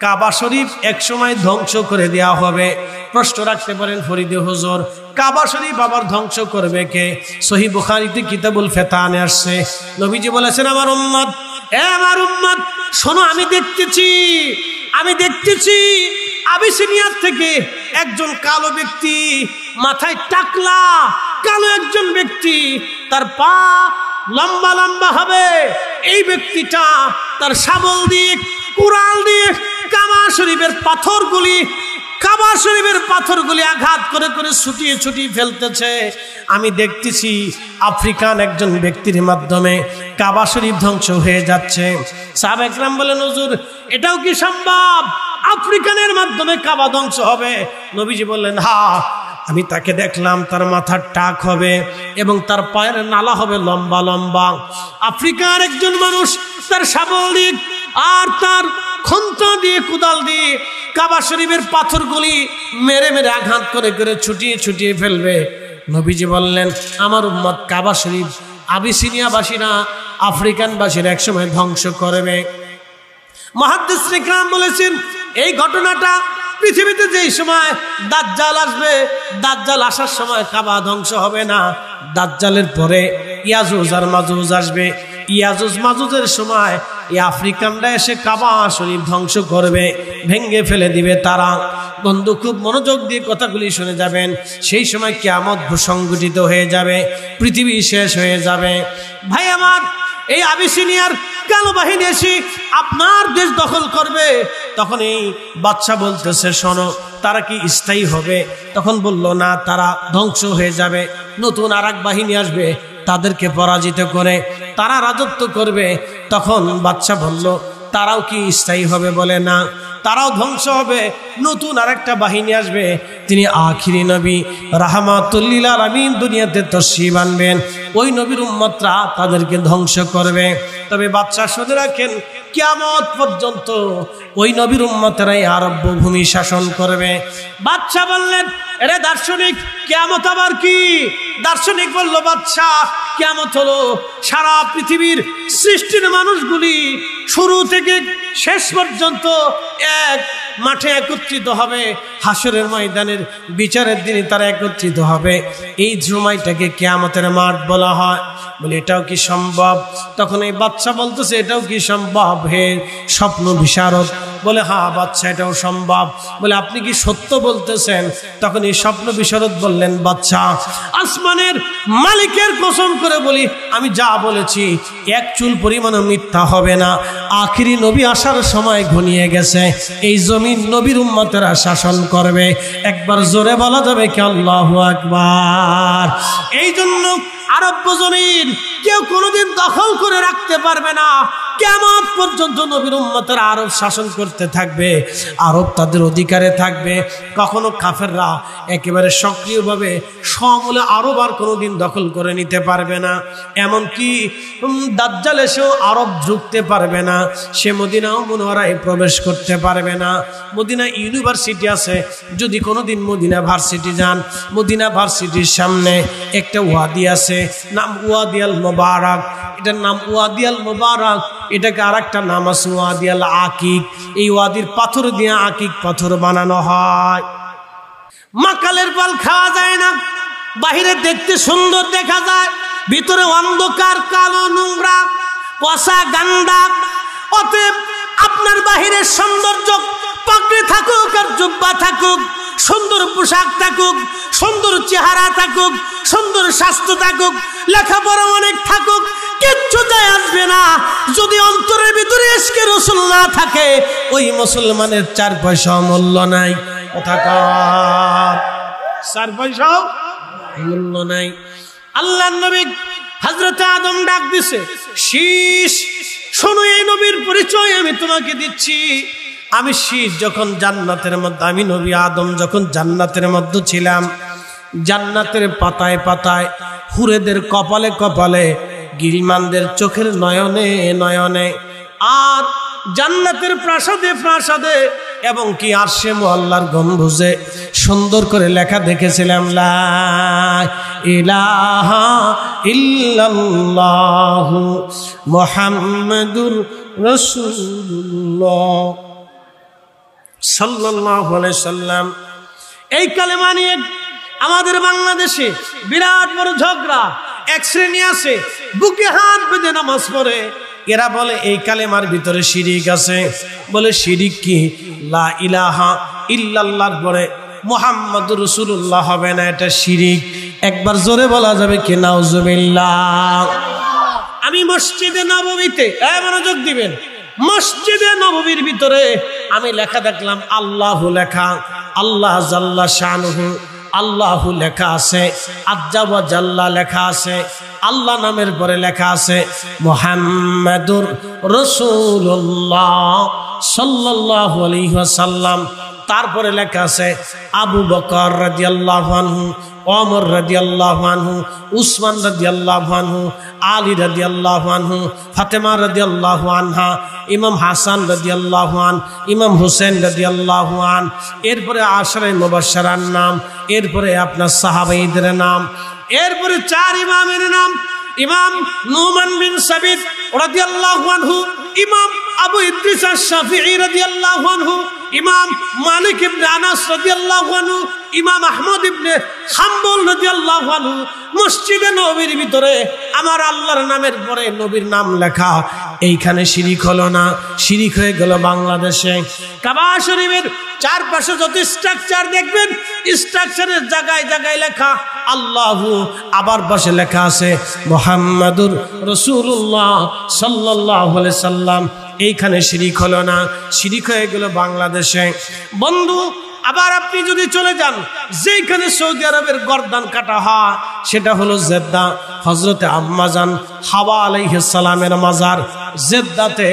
কাবা শরীফ একসময় ধ্বংস করে দেওয়া হবে। প্রশ্ন রাখতে পারেন ফরিদে হুজুর, কাবা শরীফ আবার ধ্বংস করবে কে? সহিহ বুখারীতে কিতাবুল ফিতানে আসছে, নবীজি বলেছেন, আমার উম্মত, আমার উম্মত শোনো, আমি দেখতেছি আবিসিনিয়ার থেকে একজন কালো ব্যক্তি, মাথায় টাকলা কালো একজন ব্যক্তি, তার পা লম্বা লম্বা হবে। এই ব্যক্তিটা তার শাবল দিয়ে, কুড়াল দিয়ে কাবা শরীফের পাথরগুলি আঘাত করে করে ছুটিয়ে ফেলতেছে। আমি দেখতেছি আফ্রিকান একজন ব্যক্তির মাধ্যমে কাবা শরীফ ধ্বংস হয়ে যাচ্ছে। সাহাবা একরাম বলেন, হুজুর এটাও কি সম্ভব? আফ্রিকানের মাধ্যমে কাবা ধ্বংস হবে? নবীজি বললেন, হ্যাঁ, আমি তাকে দেখলাম, তার মাথার টাক হবে এবং তার পায়ের নালা হবে লম্বা লম্বা। আফ্রিকার একজন মানুষ তার শাবল দিয়ে আর তার খন্তা দিয়ে, কুদাল দিয়ে কাবা শরীফের পাথরগুলি মেরে মেরে আঘাত করে করে ছুটিয়ে ফেলবে। নবীজি বললেন, আমার উম্মত কাবা শরীফ আবিসিনিয়াবাসীরা, আফ্রিকানবাসীরা একসময় ধ্বংস করবে। মুহাদ্দিস ইকরাম বলেছেন, এই ঘটনাটা পৃথিবীতে যেই সময় দাজ্জাল আসবে, দাজ্জাল আসার সময় কাবা ধ্বংস হবে না। দাজ্জালের পরে ইয়াজুজ আর মাজুজ আসবে। ইয়াজুজ মাজুজের সময় এই আফ্রিকানরা এসে কাবা শরীফ ধ্বংস করবে, ভেঙে ফেলে দিবে তারা। বন্ধু, খুব মনোযোগ দিয়ে কথাগুলি শুনে যাবেন। সেই সময় কিয়ামত সংঘটিত হয়ে যাবে, পৃথিবী শেষ হয়ে যাবে। ভাই আমার, এই আবিসিনিয়ার কালো বাহিনী এসে আপনার দেশ দখল করবে। তখন এই বাদশা বলতেছে, শোনো, তারা কি স্থায়ী হবে? তখন বলল, না, তারা ধ্বংস হয়ে যাবে। নতুন আর এক বাহিনী আসবে, তাদেরকে পরাজিত করে তারা রাজত্ব করবে। তখন বাদশা বলল, তারাও কি স্থায়ী হবে? বলে, না, তারাও ধ্বংস হবে। নতুন আরেকটা বাহিনী আসবে, তিনি আখিরি নবী রাহমাতুল লিল আলামিন দুনিয়াতে তশরিফ আনবেন। ওই নবীর উম্মতরা তাদেরকে ধ্বংস করবে। তবে বাদশা শুনে রাখেন, কিয়ামত পর্যন্ত ওই নবীর উম্মতেরাই আরব্য ভূমি শাসন করবে। বাদশা বললেন, এরে দার্শনিক, কিয়ামত আবার কি? দার্শনিক বলল, বাদশা, কিয়ামত হলো সারা পৃথিবীর সৃষ্টির মানুষগুলি শুরু থেকে শেষ পর্যন্ত এক মাঠে একত্রিত হবে। হাসরের ময়দানের বিচারের দিনে তারা একত্রিত হবে। এই সময়টাকে কিয়ামতের মাঠ বলা হয়। বলে, এটাও কি সম্ভব? তখন এই বাদশা বলতেছে, এটাও কি সম্ভব হে স্বপ্ন বিশারদ? বলে, হ্যাঁ বাদশা, এটাও সম্ভব। বলে, আপনি কি সত্য বলতেছেন? তখন এই স্বপ্ন বিশারদ বললেন, বাদশা, আসমানের মালিকের কসম করে বলি, আমি যা বলেছি এক চুল পরিমাণ মিথ্যা হবে না। আখিরি নবী আসার সময় ঘনিয়ে গেছে। এই জমিন নবীর উম্মতেরা শাসন করবে। একবার জোরে বলা যাবে কি আল্লাহু আকবার? এই জন্য আরব জমিন কেউ কোনোদিন দখল করে রাখতে পারবে না। কিয়ামত পর্যন্ত নবীর উম্মতেরা আরব শাসন করতে থাকবে, আরব তাদের অধিকারে থাকবে। কখনো কাফেররা একেবারে সক্রিয়ভাবে সমূলে আরব আর কোনোদিন দখল করে নিতে পারবে না। এমনকি দাজ্জাল এসেও আরব ঢুকতে পারবে না। সে মদিনা মুনওয়ারায় প্রবেশ করতে পারবে না। মদিনা ইউনিভার্সিটি আছে, যদি কোনোদিন মদিনা ভার্সিটি যান, মদিনা ভার্সিটির সামনে একটা ওয়াদি আছে, নাম ওয়াদি আল মুবারাক। এটার নাম ওয়াদি আল মুবারাক। এটাকে আর একটা নাম আছে ওয়াদি আল আকিক। এই ওয়াদির পাথর দিয়ে আকিক পাথর বানানো হয়। মাকালের ফল খাওয়া যায় না, বাহিরে দেখতে সুন্দর দেখা যায়, ভিতরে অন্ধকার, কালো, নোংরা, পচা, গান্দা। অতএব আপনার বাহিরের সৌন্দর্য পাগড়ি থাকুক আর জুব্বা থাকুক, সুন্দর পোশাক থাকুক, সুন্দর চেহারা থাকুক, সুন্দর স্বাস্থ্য থাকুক, লেখাপড়া অনেক থাকুক, কিচ্ছু যায় আসবে না। যদি অন্তরের ভিতরে ইশকে রাসূল না থাকে, ওই মুসলমানের 4 পয়সা মূল্য নাই। কথা কর, 4 পয়সা মূল্য নাই। আল্লাহর নবী হযরত আদম ডাক দিছে, শীষ শোনো, এই নবীর পরিচয় আমি তোমাকে দিচ্ছি। আমি শীষ যখন জান্নাতের মধ্যে, আমি নবী আদম যখন জান্নাতের মধ্যে ছিলাম, জান্নাতের পাতায় পাতায়, হুরেদের কপালে কপালে, গিরিমানদের চোখের নয়নে নয়নে, আর জান্নাতের প্রাসাদে প্রাসাদে, এবং কি আরশে মুআল্লার গম্বুজে সুন্দর করে লেখা দেখেছিলাম, লা ইলাহা ইল্লাল্লাহু মুহাম্মাদুর রাসূলুল্লাহ। সাল্লাল্লাহু আলাইহি সাল্লাম। এই কালেমা নিয়ে আমাদের বাংলাদেশে বিরাট বড় ঝগড়া। এক শ্রেণী আছে বুকে হাত বেঁধে নামাজ পড়ে, এরা বলে এই কালেমার ভিতরে শিরিক আছে। বলে শিরিক কি? লা ইলাহা ইল্লাল্লাহর পরে মুহাম্মাদুর রাসূলুল্লাহ হবে না, এটা শিরিক। একবার জোরে বলা যাবে কি নাউজুবিল্লাহ। আমি মসজিদে নববীতে মনোযোগ দিবেন, মসজিদে নববীর ভিতরে আমি লেখা দেখলাম আল্লাহু লেখা, আল্লাহ জাল্লা শানুহু আল্লাহু লেখা আছে, আজ্জা ওয়া জাল্লা লেখা আছে, আল্লাহ নামের পরে লেখা আছে মুহাম্মাদুর রাসূলুল্লাহ সাল্লাল্লাহু আলাইহি ওয়াসাল্লাম। তারপরে লেখা আছে আবু বকর রাদিয়াল্লাহু আনহু, ওমর রাদিয়াল্লাহু আনহু, উসমান রাদিয়াল্লাহু আনহু, আলী রাদিয়াল্লাহু আনহু, ফাতেমা রাদিয়াল্লাহু আনহা, ইমাম হাসান রাদিয়াল্লাহু আন, ইমাম হুসেন রাদিয়াল্লাহু আন। এরপরে আশরে মুবাশশারার নাম, এরপরে আপনার সাহাবাঈদের নাম, এরপরে চার ইমামের নাম। ইমাম নুমান বিন সাবিত রাদিয়াল্লাহু আনহু, ইমাম আবু ইদ্রিস আশ-শাফিঈ রাদিয়াল্লাহু আনহু, ইমাম মালিক ইবনে আনাস রাদিয়াল্লাহু আনহু, ইমাম আহমদ ইবনে হাম্বল রাদিয়াল্লাহু আনহু। মসজিদে নববীর ভিতরে আমার আল্লাহর নামের পরে নবীর নাম লেখা, এইখানে শিরিক হলো না? শিরিক হয়ে গেল বাংলাদেশে। কাবা শরীফের চারপাশে যত স্ট্রাকচার দেখবেন, স্ট্রাকচারের জায়গায় জায়গায় লেখা আল্লাহু, আবার পাশে লেখা আছে মুহাম্মাদুর রাসূলুল্লাহ সাল্লাল্লাহু আলাইহি সাল্লাম। এইখানে শিরিক হলো না? শিরিক হয়ে গেল বাংলাদেশে। বন্ধু, আবার আপনি যদি চলে যান যেখানে সৌদি আরবের গর্দান কাটা হয়, সেটা হলো জেদ্দা। হযরতে আম্মা জান হাওয়া আলাইহিস সালামের মাজার জেদ্দাতে,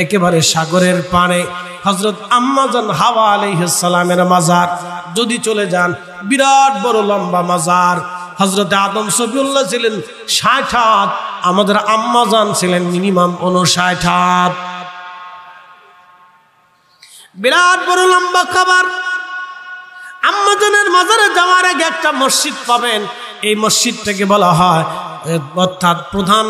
একেবারে সাগরের পাড়ে হযরত আম্মা জান হাওয়া আলাইহিস সালামের মাজার। যদি চলে যান বিরাট বড় লম্বা মাজার। হযরতে আদম সফিউল্লাহ ছিলেন ৬০ হাত, আমাদের আম্মা জান ছিলেন মিনিমাম ৫৯ হাত। বিরাট বড় লম্বা খাবার। আম্মা জানের মাজারে যাওয়ার আগে একটা মসজিদ পাবেন, এই মসজিদটাকে বলা হয় অর্থাৎ প্রধান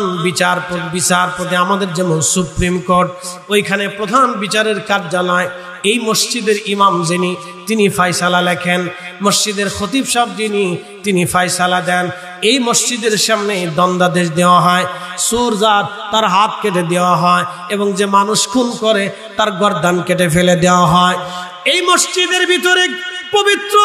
বিচারপতি। আমাদের যেমন সুপ্রিম কোর্ট, ওইখানে প্রধান বিচারের কার্যালয়। এই মসজিদের ইমাম যিনি, তিনি ফায়সালা লেখেন। মসজিদের খতিব সাহেব যিনি, তিনি ফায়সালা দেন। এই মসজিদের সামনে দণ্ডাদেশ দেওয়া হয়। চোর যার, তার হাত কেটে দেওয়া হয়, এবং যে মানুষ খুন করে তার গর্দান কেটে ফেলে দেওয়া হয়। এই মসজিদের ভিতরে পবিত্র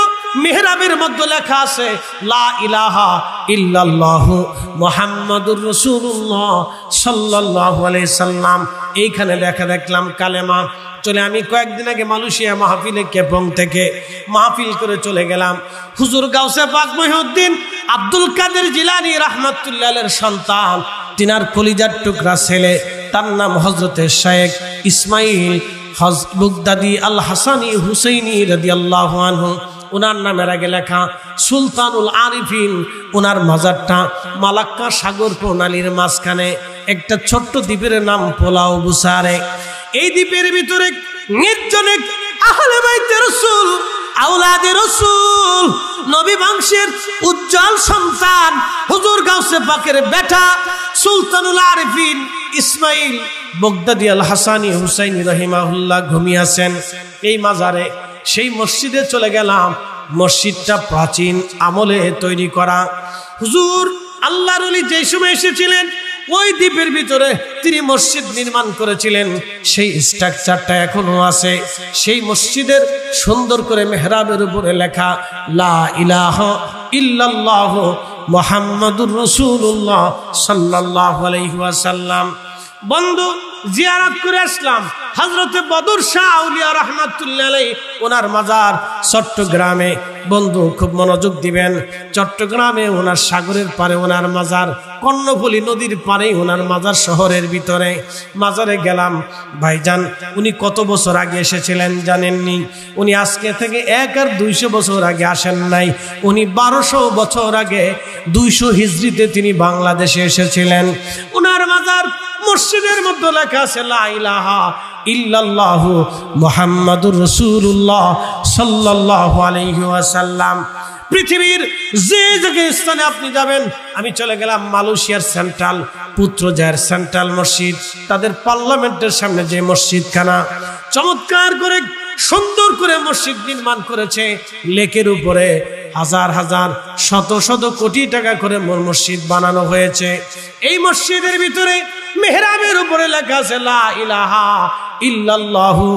মেহরাবের মধ্যে লেখা আছে লা ইলাহা ইল্লাল্লাহু মুহাম্মাদুর রাসূলুল্লাহ সাল্লাল্লাহু আলাইহি সাল্লাম। এইখানে লেখা দেখলাম কালেমা। চলে আমি কয়েকদিন আগে মালয়েশিয়া মাহফিলে কেপং থেকে মাহফিল করে চলে গেলাম। হুজুর গাউসে পাক মহিউদ্দিন আব্দুল কাদের জিলানী রাহমাতুল্লাহ আলাইহির সন্তান, তিনার কলিজার টুকরা ছেলে, তার নাম হযরতে শেখ ইসমাইল বুগদাদি আল হাসানি হুসাইনি রাদিয়াল্লাহু আনহু। ওনার নামের আগে লেখা সুলতানুল আরিফিন। ওনার মাজারটা মালাক্কা সাগর প্রণালীর মাঝখানে একটা ছোট্ট দ্বীপের নাম পোলাও বুসারে। এই দ্বীপের ভিতরে নির্জনে আহলে বাইতে রাসূল, আওলাদে রাসূল, নবী বংশের উজ্জ্বল সন্তান হুজুর গাউসে পাকের বেটা সুলতানুল আরিফিন ইসমাইল বগদাদি আল হাসানি হুসাইনি রহিমাহুল্লাহ ঘুমিয়েছেন এই মাজারে। সেই মসজিদে চলে গেলাম। মসজিদটা প্রাচীন আমলে তৈরি করা। হুজুর আল্লাহর ওলি যে সময় এসেছিলেন, ওই দ্বীপের ভিতরে তিনি মসজিদ নির্মাণ করেছিলেন। সেই স্ট্রাকচারটা এখনো আছে। সেই মসজিদের সুন্দর করে মেহরাবের উপরে লেখা লা ইলাহা ইল্লাল্লাহু মুহাম্মাদুর রাসূলুল্লাহ সাল্লাল্লাহু আলাইহি ওয়াসাল্লাম। বন্ধু, জিয়ারত করে আসলাম হযরতে বদর শাহ আউলিয়া রাহমাতুল্লাহ আলাইহি, ওনার মাজার চট্টগ্রামে। বন্ধু খুব মনোযোগ দিবেন, চট্টগ্রামে ওনার সাগরের পারে ওনার মাজার, কর্ণফুলী নদীর পারে ওনার মাজার, শহরের ভিতরে। মাজারে গেলাম। ভাইজান উনি কত বছর আগে এসেছিলেন জানেননি? উনি আজকে থেকে 1 আর 200 বছর আগে আসেন নাই। উনি 1200 বছর আগে 200 হিজরিতে তিনি বাংলাদেশে এসেছিলেন। ওনার মাজার মসজিদের মধ্যে লেখা আছে লা ইলাহা ইল্লাল্লাহু মুহাম্মাদুর রাসূলুল্লাহ সাল্লাল্লাহু আলাইহি ওয়াসাল্লাম। পৃথিবীর যে জায়গায় স্থানে আপনি যাবেন, আমি চলে গেলাম মালয়েশিয়ার সেন্ট্রাল পুত্রজায়ের সেন্ট্রাল মসজিদ, তাদের পার্লামেন্টের সামনে যে মসজিদখানা চমৎকার করে সুন্দর করে মসজিদ নির্মাণ করেছে, লেকের উপরে হাজার হাজার শত শত কোটি টাকা করে মসজিদ বানানো হয়েছে। এই মসজিদের ভিতরে মেহরাবের উপরে লেখা আছে লা ইলাহা ইল্লাল্লাহু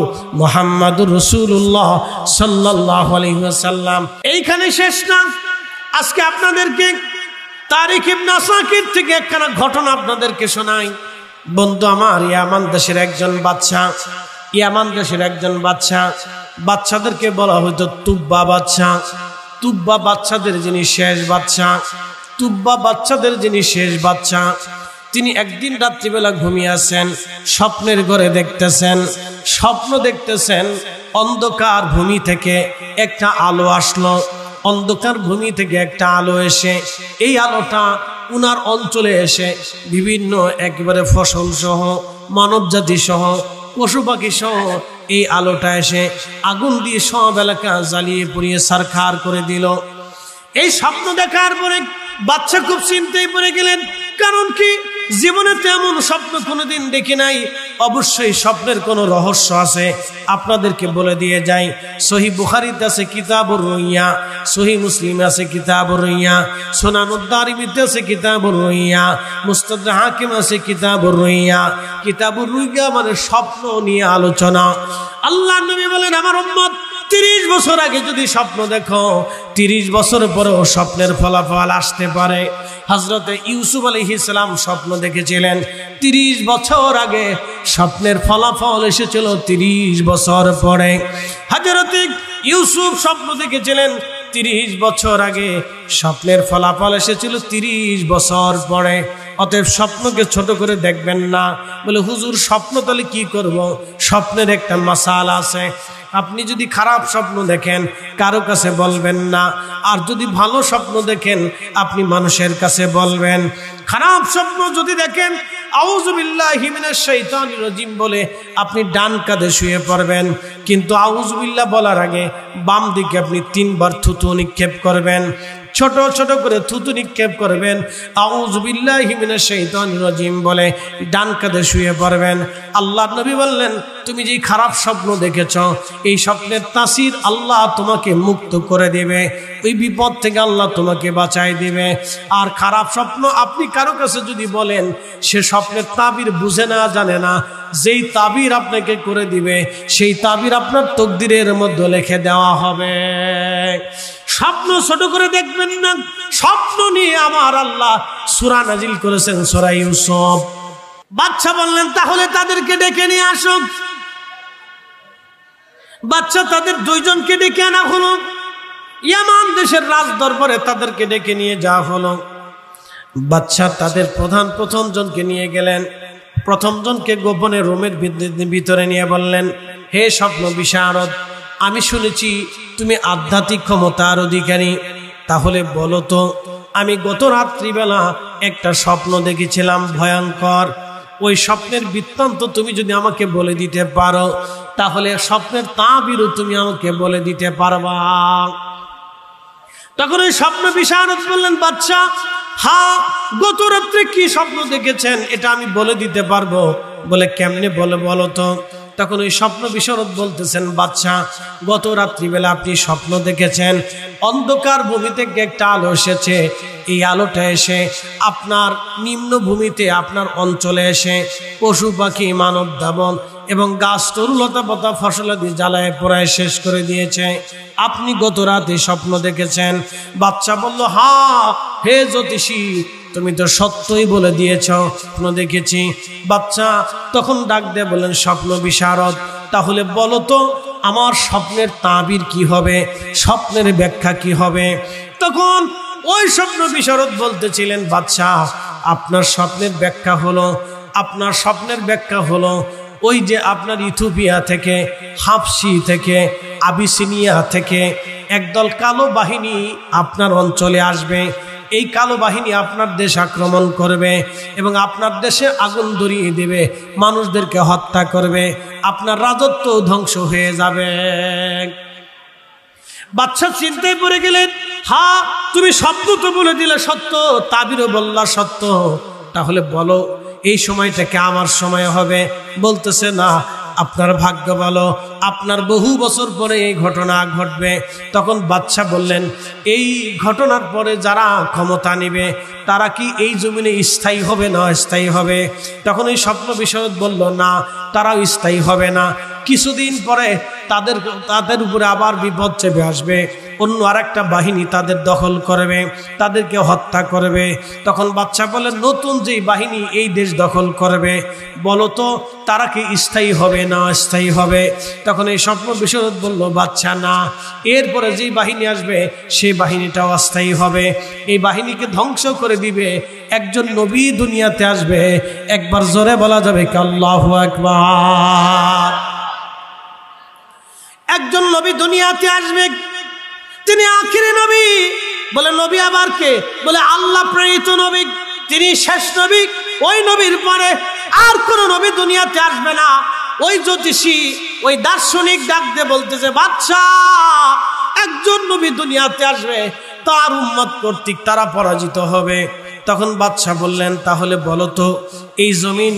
মুহাম্মাদুর রাসূলুল্লাহ সাল্লাল্লাহু আলাইহি ওয়াসাল্লাম। এইখানে শেষ না, আজকে আপনাদেরকে তারিখ ইবনে আসাকির থেকে একখানা ঘটনা আপনাদেরকে শোনাই। বন্ধু আমার, ইয়ামান দেশের একজন বাদশা, বাচ্চাদেরকে বলা হতো তুব্বা বাদশা। তুব্বা বাচ্চাদের যিনি শেষ বাদশা, তিনি একদিন রাত্রিবেলা ঘুমিয়ে আছেন, স্বপ্নের ঘরে স্বপ্ন দেখতেছেন অন্ধকার ভূমি থেকে একটা আলো আসলো। অন্ধকার ভূমি থেকে একটা আলো এসে, এই আলোটা উনার অঞ্চলে এসে বিভিন্ন একেবারে ফসল সহ, মানব জাতি সহ, পশু পাখি সহ এই আলোটা এসে আগুন দিয়ে সব এলাকা জ্বালিয়ে পুড়িয়ে ছারখার করে দিল। এই স্বপ্ন দেখার পরে বাচ্চা খুব চিন্তায় পড়ে গেলেন। কারণ কি, জীবনে তেমন স্বপ্ন কোনোদিন দেখি নাই। অবশ্যই স্বপ্নের কোনো রহস্য আছে, আপনাদেরকে বলে দিয়ে যাই। সহিহ বুখারীতে আছে কিতাবুর রুইয়া, সহিহ মুসলিমে আছে কিতাবুর রুইয়া, সুনানুদ দারিমিতে আছে কিতাবুর রুইয়া, মুস্তাদরাক হাকিম আছে কিতাবুর রুইয়া। কিতাবুর রুইয়া মানে স্বপ্ন নিয়ে আলোচনা। আল্লাহর নবী বলেন, আমার উম্মত 30 বছর আগে যদি স্বপ্ন দেখো, 30 বছর পরেও স্বপ্নের ফলাফল আসতে পারে। হযরতে ইউসুফ আলাইহিস সালাম স্বপ্ন দেখেছিলেন 30 বছর আগে, স্বপ্নের ফলাফল এসেছিল 30 বছর পরে। হযরতে ইউসুফ স্বপ্ন দেখেছিলেন 30 বছর আগে, স্বপ্নের ফলাফল এসেছিল 30 বছর পরে। অতএব স্বপ্নকে ছোট করে দেখবেন না। বলে হুজুর স্বপ্ন তাহলে কি করব? স্বপ্নের একটা মাসালা আছে। আপনি যদি খারাপ স্বপ্ন দেখেন কারো কাছে বলবেন না, আর যদি ভালো স্বপ্ন দেখেন আপনি মানুষের কাছে বলবেন। খারাপ স্বপ্ন যদি দেখেন আউযু বিল্লাহি মিনাশ শাইতানির রাজিম বলে আপনি ডান কাঁধে শুয়ে পড়বেন, কিন্তু আউযু বিল্লাহ বলার আগে বাম দিকে আপনি 3 বার থুতু নিক্ষেপ করবেন, ছোট ছোট করে থুতু নিক্ষেপ করবেন। আউযু বিল্লাহি মিনাশ শাইতানির রাজিম বলে ডান কাঁধে শুয়ে পড়বেন। আল্লাহর নবী বললেন, তুমি যে খারাপ স্বপ্ন দেখেছ, এই স্বপ্নের তাসির আল্লাহ তোমাকে মুক্ত করে দেবে, ওই বিপদ থেকে আল্লাহ তোমাকে বাঁচায় দিবে। আর খারাপ স্বপ্ন আপনি কারো কাছে যদি বলেন, সে স্বপ্নের তাবির বুঝে না, জানে না, যেই তাবির আপনাকে করে দিবে সেই তাবির আপনার তকদিরের মধ্যে লিখে দেওয়া হবে। স্বপ্ন ছোট করে দেখবেন না। স্বপ্ন নিয়ে আমার আল্লাহ সূরা নাজিল করেছেন, সূরা ইউসুফ। বাদশা বললেন, তাহলে তাদেরকে ডেকে নিয়ে আসো। বাদশা তাদের 2 জনকে ডেকে আনা হলো। ইয়ামান দেশের রাজ দরবারে তাদেরকে ডেকে নিয়ে যাওয়া হলো। বাদশা তাদের প্রথম জনকে নিয়ে গেলেন। প্রথম জনকে গোপনে রুমের ভিতরে নিয়ে বললেন, হে স্বপ্ন বিশারদ, আমি শুনেছি তুমি আধ্যাত্মিক ক্ষমতার অধিকারী। তাহলে বলো তো, আমি গত রাত্রিবেলা একটা স্বপ্ন দেখেছিলাম ভয়ঙ্কর। ওই স্বপ্নের বৃত্তান্ত তুমি যদি আমাকে বলে দিতে পারো, তাহলে স্বপ্নের তাবিরও তুমি আমাকে বলে দিতে পারবা। তখন ওই স্বপ্ন বিশারদ বললেন, বাদশা, হ্যাঁ, গত রাত্রে কি স্বপ্ন দেখেছেন এটা আমি বলে দিতে পারবো। বলে কেমনে বলো তো। তখন ওই স্বপ্ন বিশারদ বলতেছেন, বাদশা, গত রাত্রিবেলা আপনি স্বপ্ন দেখেছেন অন্ধকার ভূমি থেকে একটা আলো এসেছে। এই আলোটা এসে আপনার নিম্ন ভূমিতে, আপনার অঞ্চলে এসে পশু পাখি, মানব দাবন এবং গাছ তরুলতা পাতা ফসলাদি জ্বালায় পোড়ায় শেষ করে দিয়েছে। আপনি গত রাতে স্বপ্ন দেখেছেন। বাদশা বলল, হ্যাঁ হে জ্যোতিষী, তুমি তো সত্যই বলে দিয়েছ, স্বপ্ন দেখেছি। বাদশা তখন ডাক দিয়ে বলেন, স্বপ্ন বিশারদ, তাহলে বলো তো আমার স্বপ্নের তাবির কি হবে, স্বপ্নের ব্যাখ্যা কি হবে। তখন ওই স্বপ্ন বিশারদ বলতেছিলেন, বাদশা, আপনার স্বপ্নের ব্যাখ্যা হলো ওই যে আপনার ইথিওপিয়া থেকে, হাবশি থেকে, আবিসিনিয়া থেকে একদল কালো বাহিনী আপনার অঞ্চলে আসবে। এই কালো বাহিনী আপনার দেশ আক্রমণ করবে এবং আপনার দেশে আগুন ধরিয়ে দেবে, মানুষদেরকে হত্যা করবে, আপনার রাজত্ব ধ্বংস হয়ে যাবে। বাদশা চিন্তায় পড়ে গেলেন, হ্যাঁ তুমি স্বপ্ন তো বলে দিলে সত্য, তাবিরও বললা সত্য, তাহলে বলো এই সময়টাকে আমার সময় হবে। বলতেছে, না, আপনার ভাগ্য ভালো, আপনার বহু বছর পরে এই ঘটনা ঘটবে। তখন বাদশা বললেন, এই ঘটনার পরে যারা ক্ষমতা নিবে তারা কি এই জমিনে স্থায়ী হবে না অস্থায়ী হবে? তখন এই স্বপ্ন বিশারদ বলল, না, তারাও স্থায়ী হবে না। কিছুদিন পরে তাদের উপরে আবার বিপদ চেপে আসবে, অন্য আরেকটা বাহিনী তাদের দখল করবে, তাদেরকে হত্যা করবে। তখন বাদশা বলে, নতুন যেই বাহিনী এই দেশ দখল করবে, বলো তো তারা কি স্থায়ী হবে না অস্থায়ী হবে? তখন এই স্বপ্ন বিশারদ বলল, বাদশা, না, এরপরে যেই বাহিনী আসবে সেই বাহিনীটাও অস্থায়ী হবে। এই বাহিনীকে ধ্বংস করে দিবে একজন নবী দুনিয়াতে আসবে। একবার জোরে বলা যাবে কি আল্লাহু আকবার? একজন নবী দুনিয়াতে আসবে, তিনি আখিরি নবী। বলে, নবী আবার কে? বলে, আল্লাহ প্রেরিত নবী, তিনি শেষ নবী। ওই নবীর পরে আর কোন নবী দুনিয়াতে আসবে না। ওই জ্যোতিষী, ওই দার্শনিক ডাক দিয়ে বলতেছে, বাদশা, একজন নবী দুনিয়াতে আসবে, তার উম্মত কর্তৃক তারা পরাজিত হবে। তখন বাদশা বললেন, তাহলে বলো তো এই জমিন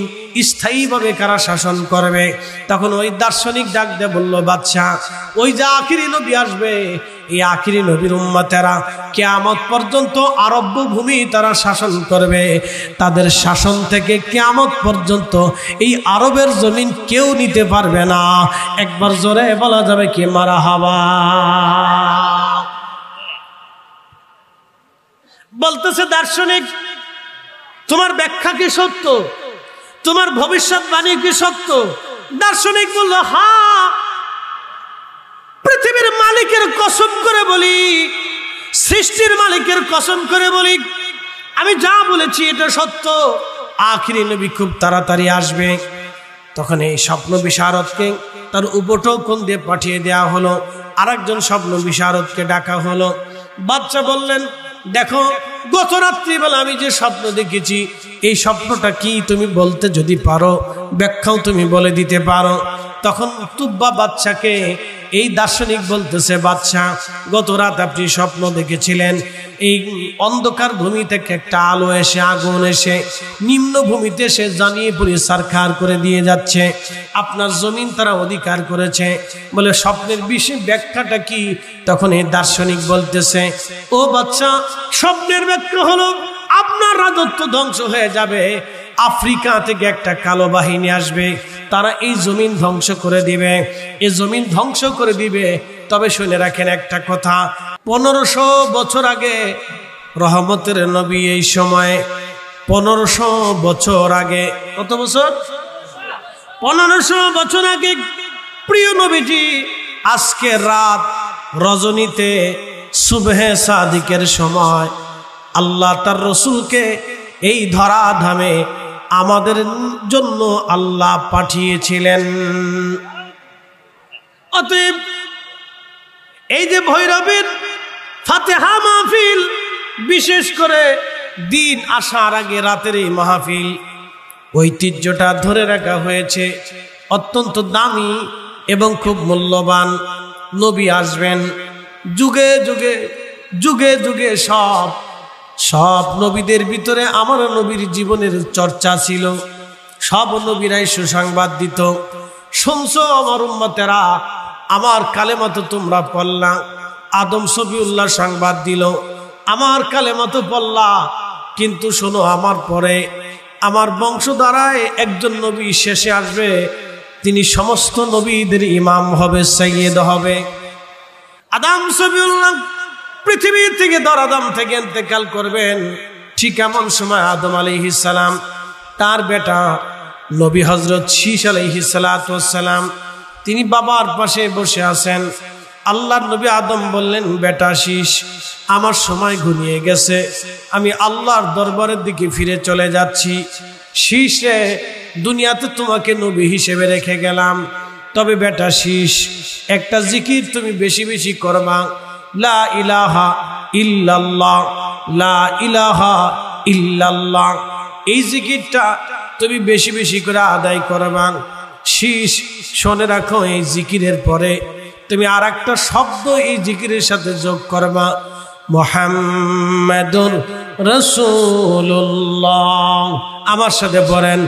স্থায়ীভাবে কারা শাসন করবে? তখন ওই দার্শনিক ডাক দিয়ে বলল, বাদশা, ওই যে আখিরি নবী আসবে, এই আখিরি নবীর উম্মতেরা কিয়ামত পর্যন্ত আরব্য ভূমি তারা শাসন করবে। তাদের শাসন থেকে কিয়ামত পর্যন্ত এই আরবের জমিন কেউ নিতে পারবে না। একবার জোরে বলা যাবে কি মারহাবা? বলতেছে দার্শনিক, তোমার ব্যাখ্যা কি সত্য? তোমার ভবিষ্যৎবাণী কি সত্য? দার্শনিক বলল, হ্যাঁ, পৃথিবীর মালিকের কসম করে বলি, সৃষ্টির মালিকের কসম করে বলি, আমি যা বলেছি এটা সত্য। আখিরি নবী খুব তাড়াতাড়ি আসবে। তখন এই স্বপ্ন বিশারদকে তার উপটোকন দিয়ে পাঠিয়ে দেওয়া হলো। আরেকজন স্বপ্ন বিশারদকে ডাকা হলো। বাদশা বললেন, দেখো, গত রাত্রিবেলা আমি যে স্বপ্ন দেখেছি, এই স্বপ্নটা কি তুমি বলতে যদি পারো, ব্যাখ্যাও তুমি বলে দিতে পারো। তখন তুব্বা বাদশাকে এই দার্শনিক বলতেছে, বাদশা, গত রাত আপনি স্বপ্ন দেখেছিলেন, এই অন্ধকার ভূমি থেকে একটা আলো এসে, আগুন এসে নিম্ন ভূমিতে এসে জ্বালিয়ে পুড়ে ছারখার করে দিয়ে যাচ্ছে, আপনার জমিন তারা অধিকার করেছে। বলে, স্বপ্নের বিষয় ব্যাখ্যাটা কি? তখন এই দার্শনিক বলতেছে, ও বাদশা, স্বপ্নের ব্যাখ্যা হলো আপনার রাজত্ব ধ্বংস হয়ে যাবে। আফ্রিকা থেকে একটা কালো বাহিনী আসবে, তারা এই জমিন ধ্বংস করে দিবে, এই জমিন ধ্বংস করে দিবে। তবে শুনে রাখেন একটা কথা, 1500 বছর আগে রহমতের নবী, এই সময় 1500 বছর আগে, কত বছর? 1500 বছর আগে প্রিয় নবীজি আজকে রাত রজনীতে সুবহে সাদিকের সময় আল্লাহ তার রসুলকে এই ধরাধামে আমাদের জন্য আল্লাহ পাঠিয়েছিলেন। অতএব এই যে ভৈরবের ফাতেহা মাহফিল, বিশেষ করে দিন আসার আগে রাতের এই মাহফিল, ঐতিহ্যটা ধরে রাখা হয়েছে। অত্যন্ত দামি এবং খুব মূল্যবান। নবী আসবেন যুগে যুগে যুগে যুগে। সব নবীদের ভিতরে আমার নবীর জীবনের চর্চা ছিল। সব নবীরাই সুসংবাদ দিত, শুনছো আমার উম্মতেরা, আমার কালেমা তো তোমরা পড়লা। আদম সফিউল্লাহ সংবাদ দিল, আমার কালেমা তো পড়লা, কিন্তু শোনো, আমার পরে আমার বংশধারায় একজন নবী শেষে আসবে, তিনি সমস্ত নবীদের ইমাম হবে, সাইয়্যেদ হবে। আদম সফিউল্লাহ পৃথিবী থেকে দরাদম থেকে ইন্তেকাল করবেন। ঠিক এমন সময় আদম আলাইহিস সালাম, তার বেটা নবী হযরত শীশ আলাইহিস সালাম, তিনি বাবার পাশে বসে আছেন। আল্লাহর নবী আদম বললেন, বেটা শীশ, আমার সময় ঘনিয়ে গেছে, আমি আল্লাহর দরবারের দিকে ফিরে চলে যাচ্ছি। শীষ রে, দুনিয়াতে তোমাকে নবী হিসেবে রেখে গেলাম, তবে বেটা শীষ, একটা জিকির তুমি বেশি বেশি করবা, লা ইলাহা ইল্লাল্লাহ, লা ইলাহা ইল্লাল্লাহ। এই জিকিরটা তুমি বেশি বেশি করে আদায় করবা। শীষ, শুনে রাখো, এই জিকিরের পরে তুমি আর একটা শব্দ এই জিকিরের সাথে যোগ করবা, মুহাম্মাদুর রাসূলুল্লাহ। আমার সাথে পড়েন,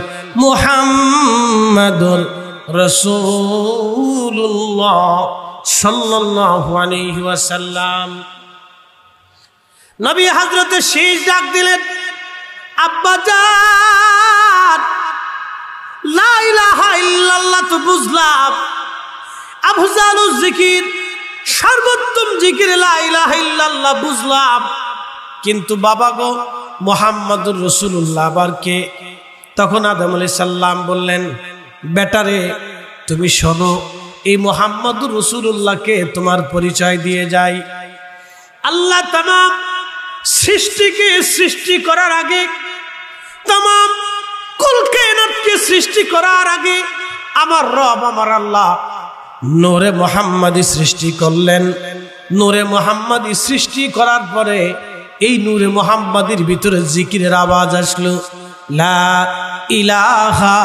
মুহাম্মাদুর রাসূলুল্লাহ সাল্লাল্লাহু আলাইহি ওয়াসাল্লাম। নবী হযরতে শীষ ডাক দিলেন, আব্বাজান লা ইলাহা ইল্লাল্লাহ তো বুঝলাম, আফজালুজ জিকির সর্বোত্তম জিকির লা ইলাহা ইল্লাল্লাহ বুঝলাম, কিন্তু বাবা গো মুহাম্মাদুর রাসূলুল্লাহ আবার কে? তখন আদম আলাইহিস সালাম বললেন, বেটারে তুমি শোনো, এই মুহাম্মাদুর রাসূলুল্লাহকে তোমার পরিচয় দিয়ে যাই। আল্লাহ তামাম সৃষ্টিকে সৃষ্টি করার আগে, তামাম কুল কায়নাতকে সৃষ্টি করার আগে আমার রব আমার আল্লাহ নূরে মুহাম্মাদি সৃষ্টি করলেন। নূরে মুহাম্মাদি সৃষ্টি করার পরে এই নূরে মুহাম্মাদির ভিতরে জিকিরের আওয়াজ আসলো, লা ইলাহা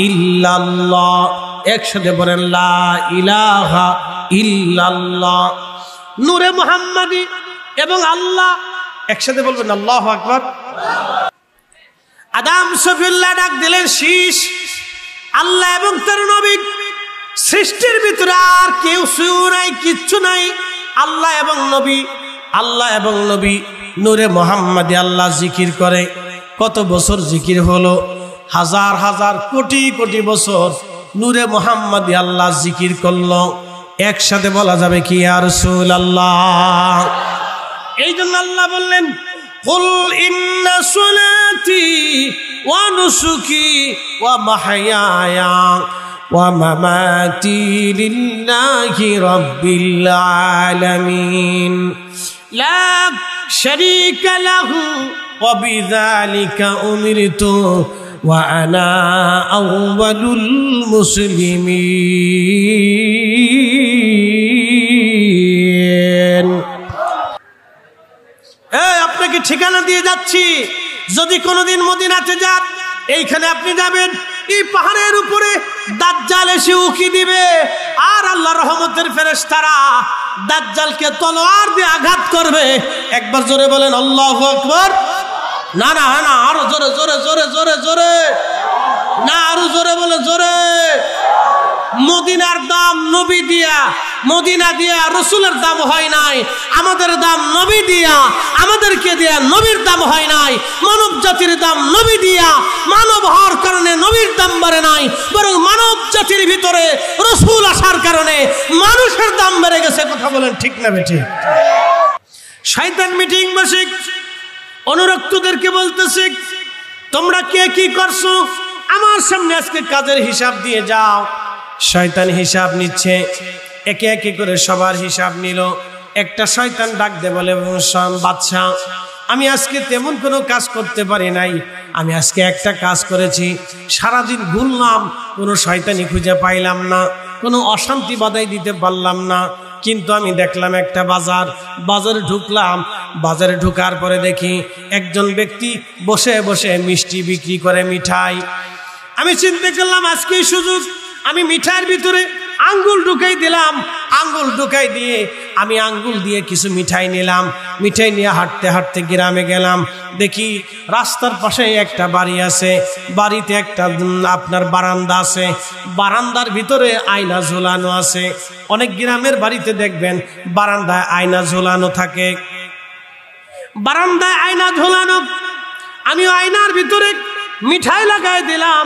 ইল্লাল্লাহ। একসাথে বলেন লা ইলাহা ইল্লাল্লাহ। নূরে মুহাম্মাদি এবং আল্লাহ একসাথে বলবেন আল্লাহু আকবার। আদম সফিউল্লাহ ডাক দিলেন, শীষ আল্লাহ এবং তার নবী সৃষ্টির ভিতরে আর কেউ নাই, কিচ্ছু নাই, আল্লাহ এবং নবী, আল্লাহ এবং নবী নূরে মুহাম্মাদি আল্লাহ জিকির করে। কত বছর জিকির হলো? হাজার হাজার কোটি কোটি বছর নূরে মুহাম্মাদি আল্লাহ জিকির করলো। একসাথে বলা যাবে কি ইয়া রাসূলুল্লাহ? এই জন্য আল্লাহ বললেন, কুল ইন্না সলাতি ওয়া নুসুকি ওয়া মাহইয়ায়া ওয়া মামাতি লিল্লাহি রাব্বিল আলামিন লা শারীকা লাহু ওয়া বিযালিকা উমিরতু ওয়া আনা আউয়ালুল মুসলিমিন। আপনাকে ঠিকানা দিয়ে যাচ্ছি, যদি কোনোদিন মদিনাতে যান, এইখানে আপনি যাবেন, এই পাহাড়ের উপরে দাজ্জাল এসে উকি দিবে, আর আল্লাহ রহমতের ফেরেশতারা দাজ্জালকে তলোয়ার দিয়ে আঘাত করবে। একবার জোরে বলেন আল্লাহু আকবার। না না না, আরো জোরে জোরে জোরে জোরে জোরে, না আরো জোরে বলে জোরে। মদিনার দাম নবী দিয়া, মদিনা দিয়া রসুলের দাম হয় নাই, আমাদের দাম নবী দিয়া, আমাদেরকে দিয়া নবীর দাম হয় নাই। মানব জাতির দাম নবী দিয়া, মানব হওয়ার কারণে নবীর দাম বাড়ে নাই, বরং মানব জাতির ভিতরে রসুল আসার কারণে মানুষের দাম বেড়ে গেছে। কথা বলেন ঠিক না বেঠিক? শয়তান মিটিং বসে অনুরক্তদেরকে বলতেছে, তোমরা কে কি করছো আমার সামনে আজকে কাজের হিসাব দিয়ে যাও। শয়তান হিসাব নিচ্ছে, একে একে করে সবার হিসাব নিল। একটা শয়তান ডাক দে বলে, বাদশা আমি আজকে তেমন কোনো কাজ করতে পারি নাই, আমি আজকে একটা কাজ করেছি, সারাদিন ঘুরলাম, কোনো শয়তানি খুঁজে পাইলাম না, কোনো অশান্তি বাধাই দিতে পারলাম না, কিন্তু আমি দেখলাম একটা বাজারে ঢুকলাম, বাজারে ঢুকার পরে দেখি একজন ব্যক্তি বসে বসে মিষ্টি বিক্রি করে, মিঠাই। আমি চিন্তা করলাম আজকেই সুযোগ, আমি মিঠাইয়ের ভিতরে আঙ্গুল ঢুকাই দিলাম, আঙ্গুল ঢুকাই দিয়ে আমি আঙ্গুল দিয়ে কিছু মিঠাই নিলাম, মিঠাই নিয়ে হাঁটতে হাঁটতে গ্রামে গেলাম, দেখি রাস্তার পাশে একটা বাড়ি আছে, বাড়িতে একটা আপনার বারান্দা আছে, বারান্দার ভিতরে আয়না ঝোলানো আছে। অনেক গ্রামের বাড়িতে দেখবেন বারান্দায় আয়না ঝোলানো থাকে, বারান্দায় আয়না ঝোলানো। আমি আয়নার ভিতরে মিঠাই লাগাই দিলাম,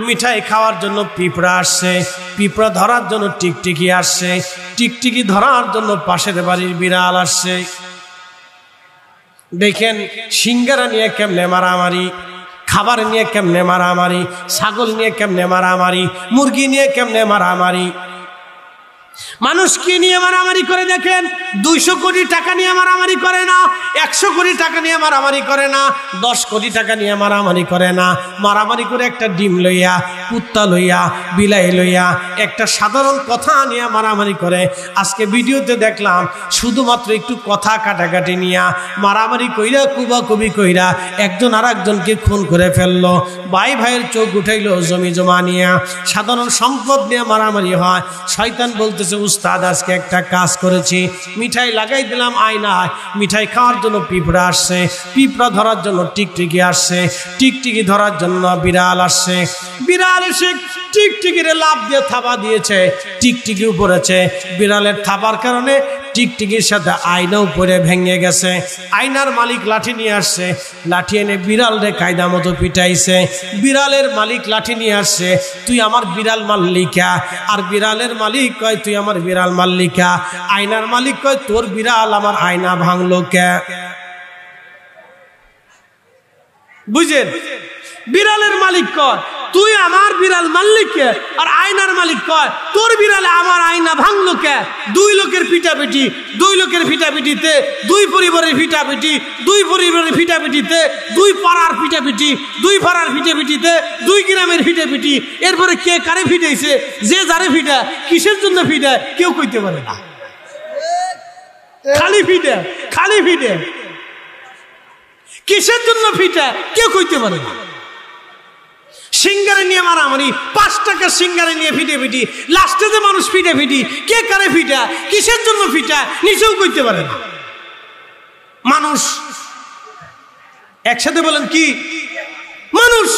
মিঠাই খাওয়ার জন্য পিঁপড়া আসছে, পিঁপড়া ধরার জন্য টিকটিকি আসছে, টিকটিকি ধরার জন্য পাশের বাড়ির বিড়াল আসছে। দেখেন সিঙ্গারা নিয়ে কেমনে মারামারি, খাবার নিয়ে কেমনে মারামারি, ছাগল নিয়ে কেমনে মারামারি, মুরগি নিয়ে কেমনে মারামারি। মানুষ কি নিয়ে মারামারি করে দেখেন, 200 কোটি টাকা নিয়ে মারামারি করে না, 100 কোটি টাকা নিয়ে মারামারি করে না, 10 কোটি টাকা নিয়ে মারামারি করে না, মারামারি করে একটা ডিম লইয়া, কুত্তা লইয়া, বিলাই লইয়া, একটা সাধারণ কথা নিয়ে মারামারি করে। আজকে ভিডিওতে দেখলাম শুধুমাত্র একটু কথা কাটাকাটি নিয়ে মারামারি কইরা, কুবাকুবি কইরা একজন আর একজনকে খুন করে ফেললো, ভাই ভাইয়ের চোখ উঠাইলো, জমি জমা নিয়ে, সাধারণ সম্পদ নিয়ে মারামারি হয়। শয়তান বলতেছে, উস্তাদ আজকে একটা কাজ করেছি, মিঠাই লাগাই দিলাম আয়নায়, মিঠাই খাওয়ার জন্য পিঁপড়া আসছে, পিঁপড়া ধরার জন্য টিকটিকি আসছে, টিকটিকি ধরার জন্য বিড়াল আসছে, বিড়াল এসে টিকটিকিরে লাফ দিয়ে থাবা দিয়েছে, টিকটিকি উপরেছে, বিড়ালের থাবার কারণে টিকটিকির সাথে আয়নাও পরে ভেঙে গেছে। আয়নার মালিক লাঠি নিয়ে আসছে, লাঠি এনে বিড়াল রে কায়দা মতো পিটাইছে। বিড়ালের মালিক লাঠি নিয়ে আসছে, তুই আমার বিড়াল মাল্লিকা, আর বিড়ালের মালিক কয় তুই আমার বিড়াল মাল্লিকা। আয়নার মালিক কয় তোর বিড়াল আমার আয়না ভাঙলো কে? বুঝেন? বিড়ালের মালিক কয় তুই আমার বিড়াল মাল্লিক কে, আর আয়নার মালিক কয় তোর বিড়ালে আমার আয়না ভাঙলো কে? দুই লোকের পিটাপিটি, দুই লোকের পিটাপিটিতে, দুই পরিবারের পিটাপিটি, দুই পরিবারের পিটাপিটিতে, দুই পাড়ার পিটাপিটি, দুই পাড়ার পিটাপিটিতে, দুই গ্রামের পিটাপিটি। এরপরে কে কারে ফিটাইছে, যে যারে ফিটা, কিসের জন্য ফিটা, কেউ কইতে পারে না। খালি ফিটা, খালি ফিটে, কিসের জন্য ফিটা কেউ কইতে পারে না। সিঙ্গারে নিয়ে মারামারি, 5 টাকা সিঙ্গারে নিয়ে ফিটে ফিটি, লাস্টে যে মানুষ ফিটে ফিটি, কে কারে ফিটা, কিসের জন্য ফিটা, নিচেও কইতে পারে না মানুষ। একসাথে বলেন কি মানুষ?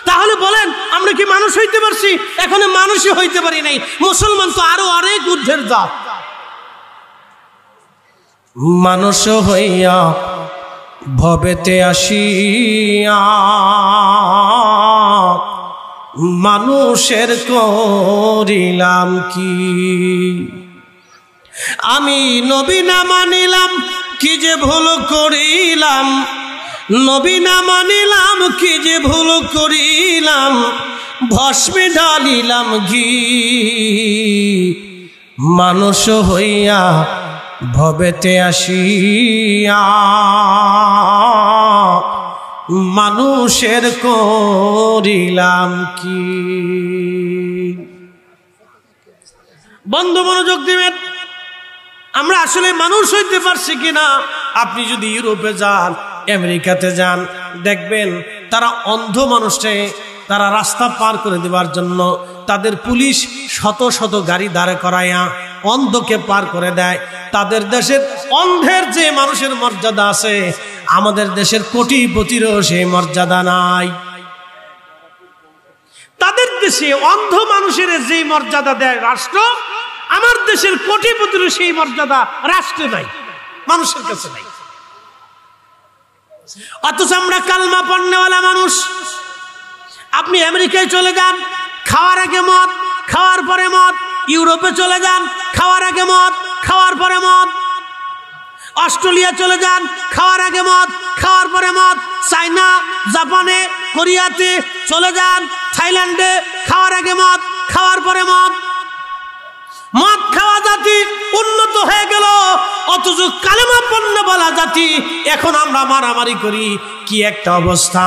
তাহলে বলেন আমরা কি মানুষ হইতে পারছি? এখনো মানুষই হইতে পারি নাই। মুসলমান তো আরো অনেক ঊর্ধ্বের জাত। মানুষ হইয়া ভবেতে আসিয়া মানুষের করিলাম কি? আমি নবী না মানিলাম কি যে ভুল করিলাম, নবী না মানিলাম কি যে ভুল করিলাম, ভস্মে ঢালিলাম ঘি। মানুষ হইয়া ভবেতে আসিয়া মানুষের করিলাম কি? বন্ধু মনোযোগ দিবেন, আমরা আসলে মানুষ হইতে পারছি কিনা? আপনি যদি ইউরোপে যান, আমেরিকাতে যান, দেখবেন তারা অন্ধ মানুষকে তারা রাস্তা পার করে দেওয়ার জন্য তাদের পুলিশ শত শত গাড়ি দাঁড় করাইয়া অন্ধকে পার করে দেয়। তাদের দেশের অন্ধের যে মানুষের মর্যাদা আছে, আমাদের দেশের কোটিপতিরও সেই মর্যাদা নাই। তাদের দেশে অন্ধ মানুষের যে মর্যাদা দেয় রাষ্ট্র, আমার দেশের কোটিপতিরও সেই মর্যাদা রাষ্ট্রে নাই, মানুষের কাছে নাই। অথচ আমরা কালমা পড়নেওয়ালা মানুষ। আপনি আমেরিকায় চলে যান, খাওয়ার আগে মদ, খাওয়ার পরে মদ। ইউরোপে চলে যান, খাওয়ার আগে মদ, খাওয়ার পরে মদ। অস্ট্রেলিয়া চলে যান, খাওয়ার আগে মদ, খাওয়ার পরে মদ। চায়না, জাপানে, কোরিয়াতে চলে যান, থাইল্যান্ডে খাওয়ার আগে মদ, খাওয়ার পরে মদ। মদ খাওয়া জাতি উন্নত হয়ে গেল, অথচ কালেমা পণ্য বলা জাতি এখন আমরা মারামারি করি। কি একটা অবস্থা!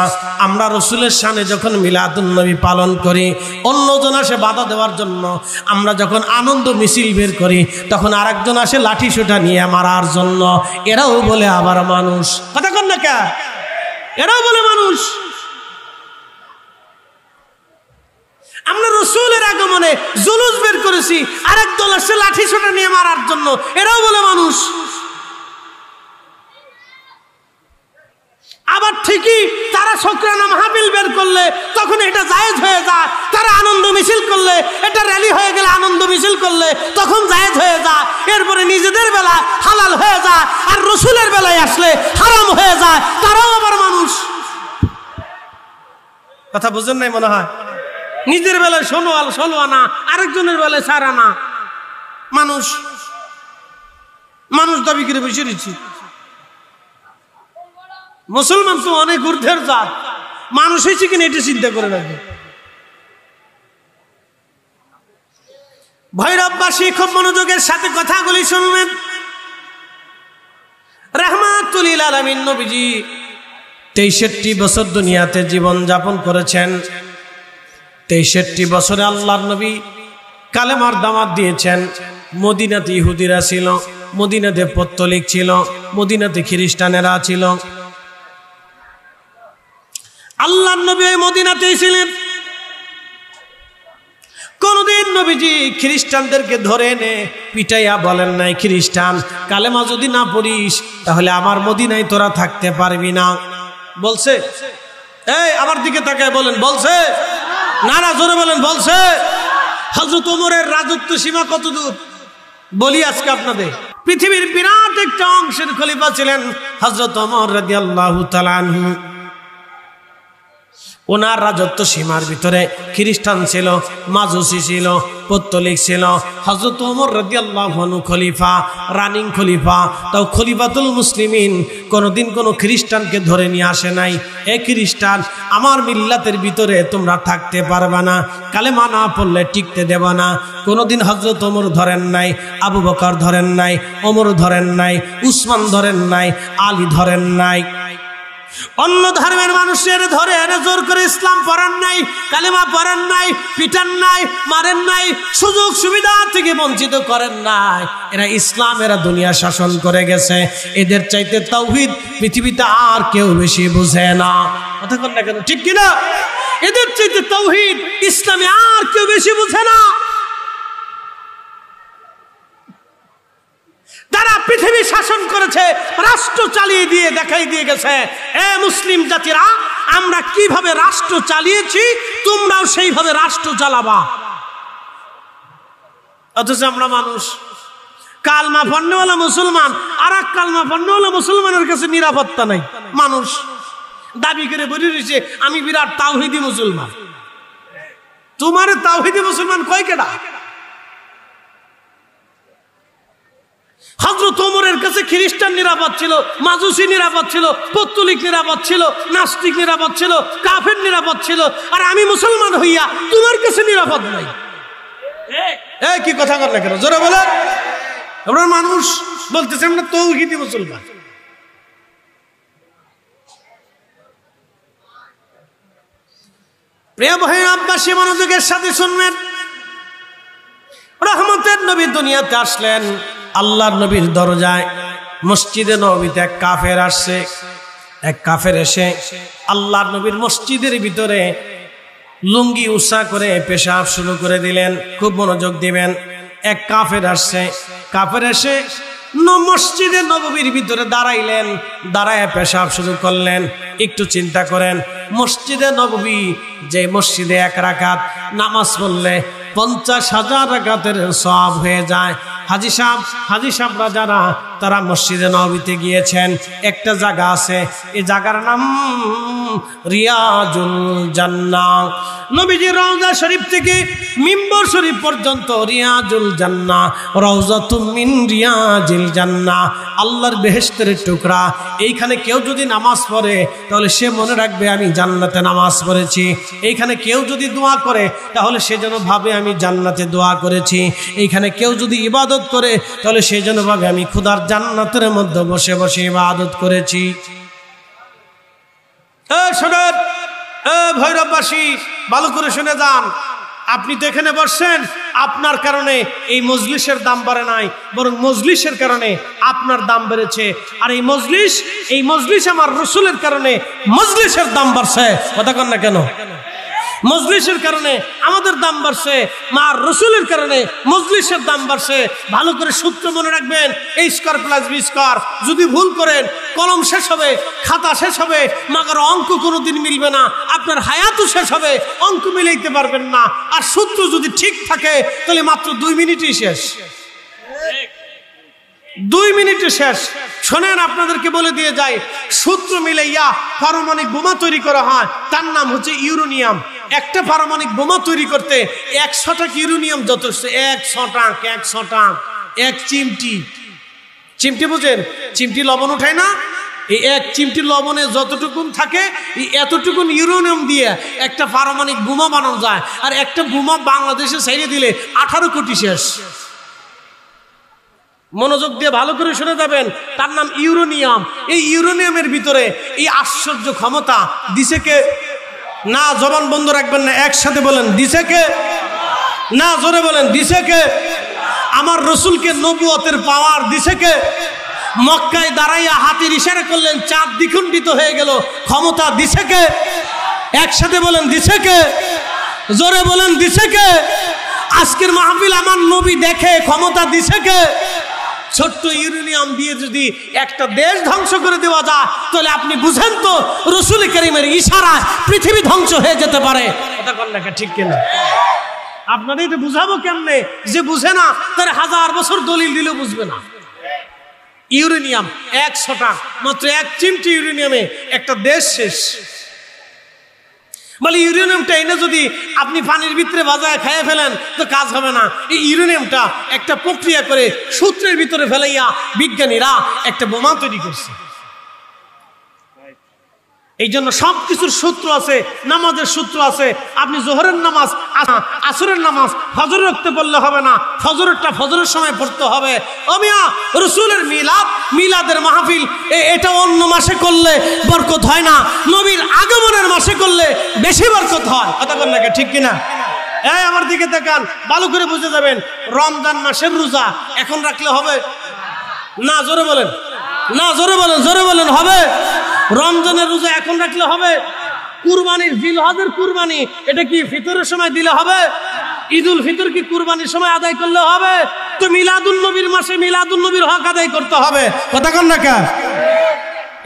আমরা রসুলের শানে যখন মিলাদুন নবী পালন করি, অন্যজন আসে বাধা দেওয়ার জন্য। আমরা যখন আনন্দ মিছিল বের করি, তখন আরেকজন আসে লাঠি সোটা নিয়ে মারার জন্য। এরাও বলে আবার মানুষ। কথা কন না কে? এরাও বলে মানুষ। আমরা রসুলের আগমনে জুলুস বের করেছি, আরেক দল আসছে লাঠি সোটা নিয়ে মারার জন্য। এরাও বলে মানুষ। আবার ঠিকই তারা শুকরানা মাহফিল বের করলে তখন এটা জায়েজ হয়ে যায়। তারা আনন্দ মিছিল করলে, এটা র্যালি হয়ে গেলে আনন্দ মিছিল করলে তখন জায়েজ হয়ে যায়। এরপরে নিজেদের বেলা হালাল হয়ে যায়, আর রসুলের বেলায় আসলে হারাম হয়ে যায়। তারাও আবার মানুষ। কথা বুঝেন নাই মনে হয়? নিজের বেলায় 16 আনা, আরেকজনের বেলায় 4 আনা। মানুষ মানুষ দাবি করে বসে রয়েছি। মুসলমান তো অনেক ঊর্ধ্বের জাত। মানুষ হয়েছে কিনা এটা চিন্তা করে রাখবে। ভৈরববাসী খুব মনোযোগের সাথে কথাগুলি শুনবেন। রাহমাতুল লিল আলামিন নবীজি 63 বছর দুনিয়াতে জীবন যাপন করেছেন। 63 বছরে আল্লাহর নবী কালেমার দাওয়াত দিয়েছেন। মদিনাতে ইহুদিরা ছিল, মদিনাতে পত্তলিক ছিল, মদিনাতে খ্রিস্টানেরা ছিল। আল্লাহর নবী ওই মদিনাতেই ছিলেন। কোনদিন নবীজি খ্রিস্টানদেরকে ধরে এনে পিটাইয়া বলেন নাই, খ্রিস্টান কালেমা যদি না পড়িস তাহলে আমার মদিনায় তোরা থাকতে পারবি না। বলছে? এই আমার দিকে তাকায় বলেন, বলছে? না না, জোরে বলেন, বলছে? হযরত ওমরের রাজত্ব সীমা কত দূর বলি আজকে আপনাদের। পৃথিবীর বিরাট একটা অংশের খলিফা ছিলেন হযরত ওমর রাদিয়াল্লাহু তাআলা আনহু। ওনার রাজত্ব সীমার ভিতরে খ্রিস্টান ছিল, মাজুসি ছিল, পত্তলিক ছিল। হযরত ওমর রাদিয়াল্লাহু আনহু খলিফা, রানিং খলিফা, তাও খলিফাতুল মুসলিমিন কোনোদিন কোনো খ্রিস্টানকে ধরে নিয়ে আসে নাই, এ খ্রিস্টান আমার মিল্লাতের ভিতরে তোমরা থাকতে পারবা না, কালেমা না পড়লে টিকতে দেব না। কোনোদিন হযরত ওমর ধরেন নাই, আবু বকর ধরেন নাই, ওমর ধরেন নাই, উসমান ধরেন নাই, আলী ধরেন নাই। অন্য ধর্মের মানুষের ধরে এনে জোর করে ইসলাম পড়ান নাই, কালেমা পড়ান নাই, পিটান নাই, মারেন নাই, সুযোগ সুবিধা থেকে বঞ্চিত করেন নাই। এরা ইসলাম, এরা দুনিয়া শাসন করে গেছে। এদের চাইতে তাওহীদ পৃথিবীতে আর কেউ বেশি বুঝে না। কথা বল না কেন, ঠিক কিনা? এদের চাইতে তাওহীদ ইসলামে আর কেউ বেশি বুঝে না। তারা পৃথিবী শাসন করেছে, রাষ্ট্র চালিয়ে দিয়ে দেখাই দিয়ে গেছে, এ মুসলিম জাতিরা আমরা কিভাবে রাষ্ট্র চালিয়েছি তোমরাও সেইভাবে রাষ্ট্র চালাবা। অথচ আমরা মানুষ, কালমা পড়নেওয়ালা মুসলমান আর এক কালমা পড়নেওয়ালা মুসলমানের কাছে নিরাপত্তা নাই। মানুষ দাবি করে বলে রয়েছে আমি বিরাট তাওহীদি মুসলমান। তোমার তাওহীদি মুসলমান কয় কেডা? হযরত ওমরের কাছে খ্রিস্টান নিরাপদ ছিল, মাজুসি নিরাপদ ছিল, পত্তলিক নিরাপদ ছিল, নাস্তিক নিরাপদ ছিল, কাফের নিরাপদ ছিল, আর আমি মুসলমান হইয়া তোমার কাছে নিরাপদ নাই। কি কথা বল না কেন, জোরে বলেন। আমরা মানুষ বলতেছে আমরা তাওহীদি মুসলমান। প্রিয় ভাই আব্বাসী, মনোযোগের সাথে শুনবেন। রহমতের নবী দুনিয়াতে আসলেন, আল্লাহর নবীর দরজায় মসজিদে নববীতে এক কাফের আসছে। এক কাফের এসে আল্লাহর নবীর মসজিদের ভিতরে লুঙ্গি উঁচা করে পেশাব শুরু করে দিলেন। খুব মনোযোগ দিবেন। এক কাফের আসছে, কাফের এসে মসজিদে নববীর ভিতরে দাঁড়াইলেন, দাঁড়ায় পেশাব শুরু করলেন। একটু চিন্তা করেন, মসজিদে নববী, যে মসজিদে এক রাকাত নামাজ পড়লে 50,000 রাকাতের সওয়াব হয়ে যায়। হাজী সাহেবরা যারা তারা মসজিদে নববীতে গিয়েছেন, একটা জায়গা আছে, এই জায়গার নাম রিয়াজুল জান্নাহ। নবীজির রওজা শরীফ থেকে মিম্বর শরীফ পর্যন্ত রিয়াজুল জান্নাহ, রওজাতুম মিন রিয়াজিল জান্নাহ, আল্লাহর বেহেশতের টুকরা। এইখানে কেউ যদি নামাজ পড়ে তাহলে সে মনে রাখবে আমি জান্নাতে নামাজ পড়েছি। এইখানে কেউ যদি দোয়া করে তাহলে সে যেন ভাবে আমি জান্নাতে দোয়া করেছি। এইখানে কেউ যদি ইবাদত করে তাহলে সে যেন ভাবে আমি খোদার জান্নাতের মধ্যে বসে বসে ইবাদত করেছি। শোনেন ভৈরববাসী, ভালো করে শুনে যান। আপনি তো এখানে বসছেন, আপনার কারণে এই মজলিসের দাম বাড়ে নাই, বরং মজলিসের কারণে আপনার দাম বেড়েছে। আর এই মজলিস আমার রসুলের কারণে মজলিসের দাম বাড়ছে। কথা কন না কেন? মজলিসের কারণে আমাদের দাম বাড়ছে, মার রসুলের কারণে মজলিসের দাম বাড়ছে। ভালো করে সূত্র মনে রাখবেন, a square plus b square. যদি ভুল করেন কলম শেষ হবে, খাতা শেষ হবে, মাগার অঙ্ক কোনোদিন মিলবে না। আপনার হায়াতও শেষ হবে, অঙ্ক মিলাইতে পারবেন না। আর সূত্র যদি ঠিক থাকে তাহলে মাত্র 2 মিনিটই শেষ। 2 মিনিটে শেষ। শোনেন, আপনাদেরকে বলে দিয়ে যায়, সূত্র মিলাইয়া পারমাণবিক বোমা তৈরি করা হয়, তার নাম হচ্ছে ইউরেনিয়াম। একটা পারমাণবিক বোমা তৈরি করতে 100 টাকা ইউরেনিয়াম যথেষ্ট। 100 টাকা, এক চিমটি বুঝেন? চিমটি লবণ উঠায় না, এই এক চিমটি লবণে যতটুকুন থাকে এই এতটুকুন ইউরেনিয়াম দিয়ে একটা পারমাণবিক বোমা বানানো যায়। আর একটা বোমা বাংলাদেশে ছেড়ে দিলে 18 কোটি শেষ। মনোযোগ দিয়ে ভালো করে শুনে যাবেন, তার নাম ইউরেনিয়াম। এই ইউরেনিয়ামের ভিতরে এই আশ্চর্য ক্ষমতা দিছে কে? না, জবান বন্ধ রাখবেন না, একসাথে বলেন দিছে কে? না, জোরে বলেন দিছে কে? আমার রসুলকে নবুয়তের পাওয়ার দিছে কে? মক্কায় দাঁড়াইয়া হাতের ইশারা করলেন, চাঁদ দ্বিখণ্ডিত হয়ে গেল, ক্ষমতা দিছে কে? একসাথে বলেন দিছে কে? জোরে বলেন দিছে কে? আজকের মাহফিল আমার নবী দেখে ক্ষমতা দিছে কে? ছোট্ট ইউরেনিয়াম দিয়ে যদি একটা দেশ ধ্বংস করে দেওয়া যায়, তাহলে আপনি বুঝেন তো রাসূল কারীমের ইশারায় পৃথিবী ধ্বংস হয়ে যেতে পারে। কথা বল না, ঠিক কিনা? আপনাদের এটা বুঝাবো কেমনে? যে বুঝে না তার 1000 বছর দলিল দিলেও বুঝবে না। ইউরেনিয়াম 100টা, মাত্র 1 চিমটি ইউরেনিয়ামে একটা দেশ শেষ। বলে ইউরেনিয়ামটা এনে যদি আপনি পানির ভিতরে বাজায় খেয়ে ফেলেন তো কাজ হবে না। এই ইউরেনিয়ামটা একটা প্রক্রিয়া করে সূত্রের ভিতরে ফেলাইয়া বিজ্ঞানীরা একটা বোমা তৈরি করছে। এই জন্য সবকিছুর সূত্র আছে, নামাজের সূত্র আছে। আপনি জোহরের নামাজ, আসরের নামাজ ফজর রাখতে বললে হবে না, ফজরেরটা ফজরের সময় পড়তে হবে। ও মিয়া, রাসূলের মিলাদ, মিলাদের মাহফিল এটা অন্য মাসে করলে বরকত হয় না, নবীর আগমনের মাসে করলে বেশি বরকত হয়। কথা বল না, ঠিক কিনা? এই আমার দিকে তাকান, ভালো করে বুঝে যাবেন। রমজান মাসের রোজা এখন রাখলে হবে না? জোরে বলেন না, জোরে বলেন, জোরে বলেন, হবে? রমজানের রোজা এখন রাখলে হবে? কুরবানির জিলহজের কুরবানি এটা কি ফিতরের সময় দিলে হবে? ঈদুল ফিতর কি কুরবানির সময় আদায় করলে হবে? তো মিলাদুন নবীর মাসে মিলাদুন নবীর হক আদায় করতে হবে। কথা কন না কা?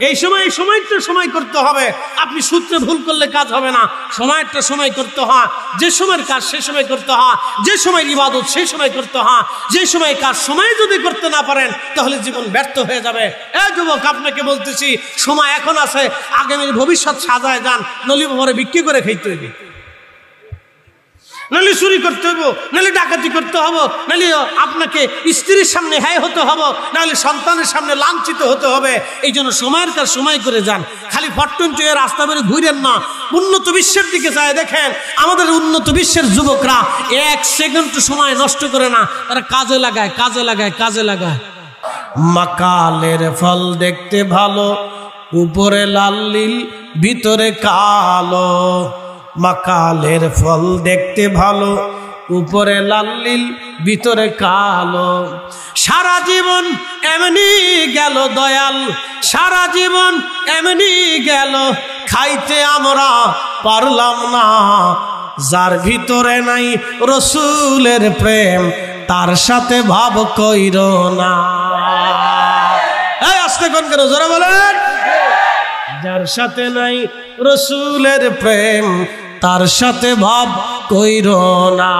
এই সময়টা সময় করতে হবে। আপনি সূত্রে ভুল করলে কাজ হবে না। সময়টা সময় করতে হয়, যে সময়ের কাজ সে সময় করতে হয়, যে সময় ইবাদত সেই সময় করতে হয়, যে সময় কাজ সময় যদি করতে না পারেন তাহলে জীবন ব্যর্থ হয়ে যাবে। এই যুবক, আপনাকে বলতেছি সময় এখন আছে, আগামীর ভবিষ্যৎ সাজায় যান, নলি ভরে বিক্রি করে খাইতে হইবে, নাহলে চুরি করতে হইব, নাহলে ডাকাতি করতে হবো, নাহলে আপনাকে স্ত্রীর সামনে হ্যায় হতে হবে, নাহলে সন্তানের সামনে লাঞ্ছিত হতে হবে। এই জন্য সময়ের কাজ সময় করে যান। খালি ফট্টন চুয়ে রাস্তা বেরো ঘুরেন না। উন্নত বিশ্বের দিকে যায় দেখেন, আমাদের উন্নত বিশ্বের যুবকরা 1 সেকেন্ড সময় নষ্ট করে না, তারা কাজে লাগায়, কাজে লাগায়, কাজে লাগায়। মাকালের ফল দেখতে ভালো, উপরে লাল নীল ভিতরে কালো। মাকালের ফল দেখতে ভালো, উপরে লাল নীল ভিতরে কালো। সারা জীবন এমনি গেল দয়াল, সারা জীবন এমনি গেল, খাইতে আমরা পারলাম না। যার ভিতরে নাই রাসূলের প্রেম, তার সাথে ভাব কইরো না। এই আস্তে কোন কেন, জোরে বলেন। যার সাথে নাই রাসূলের প্রেম, তার সাথে ভাব কইরো না।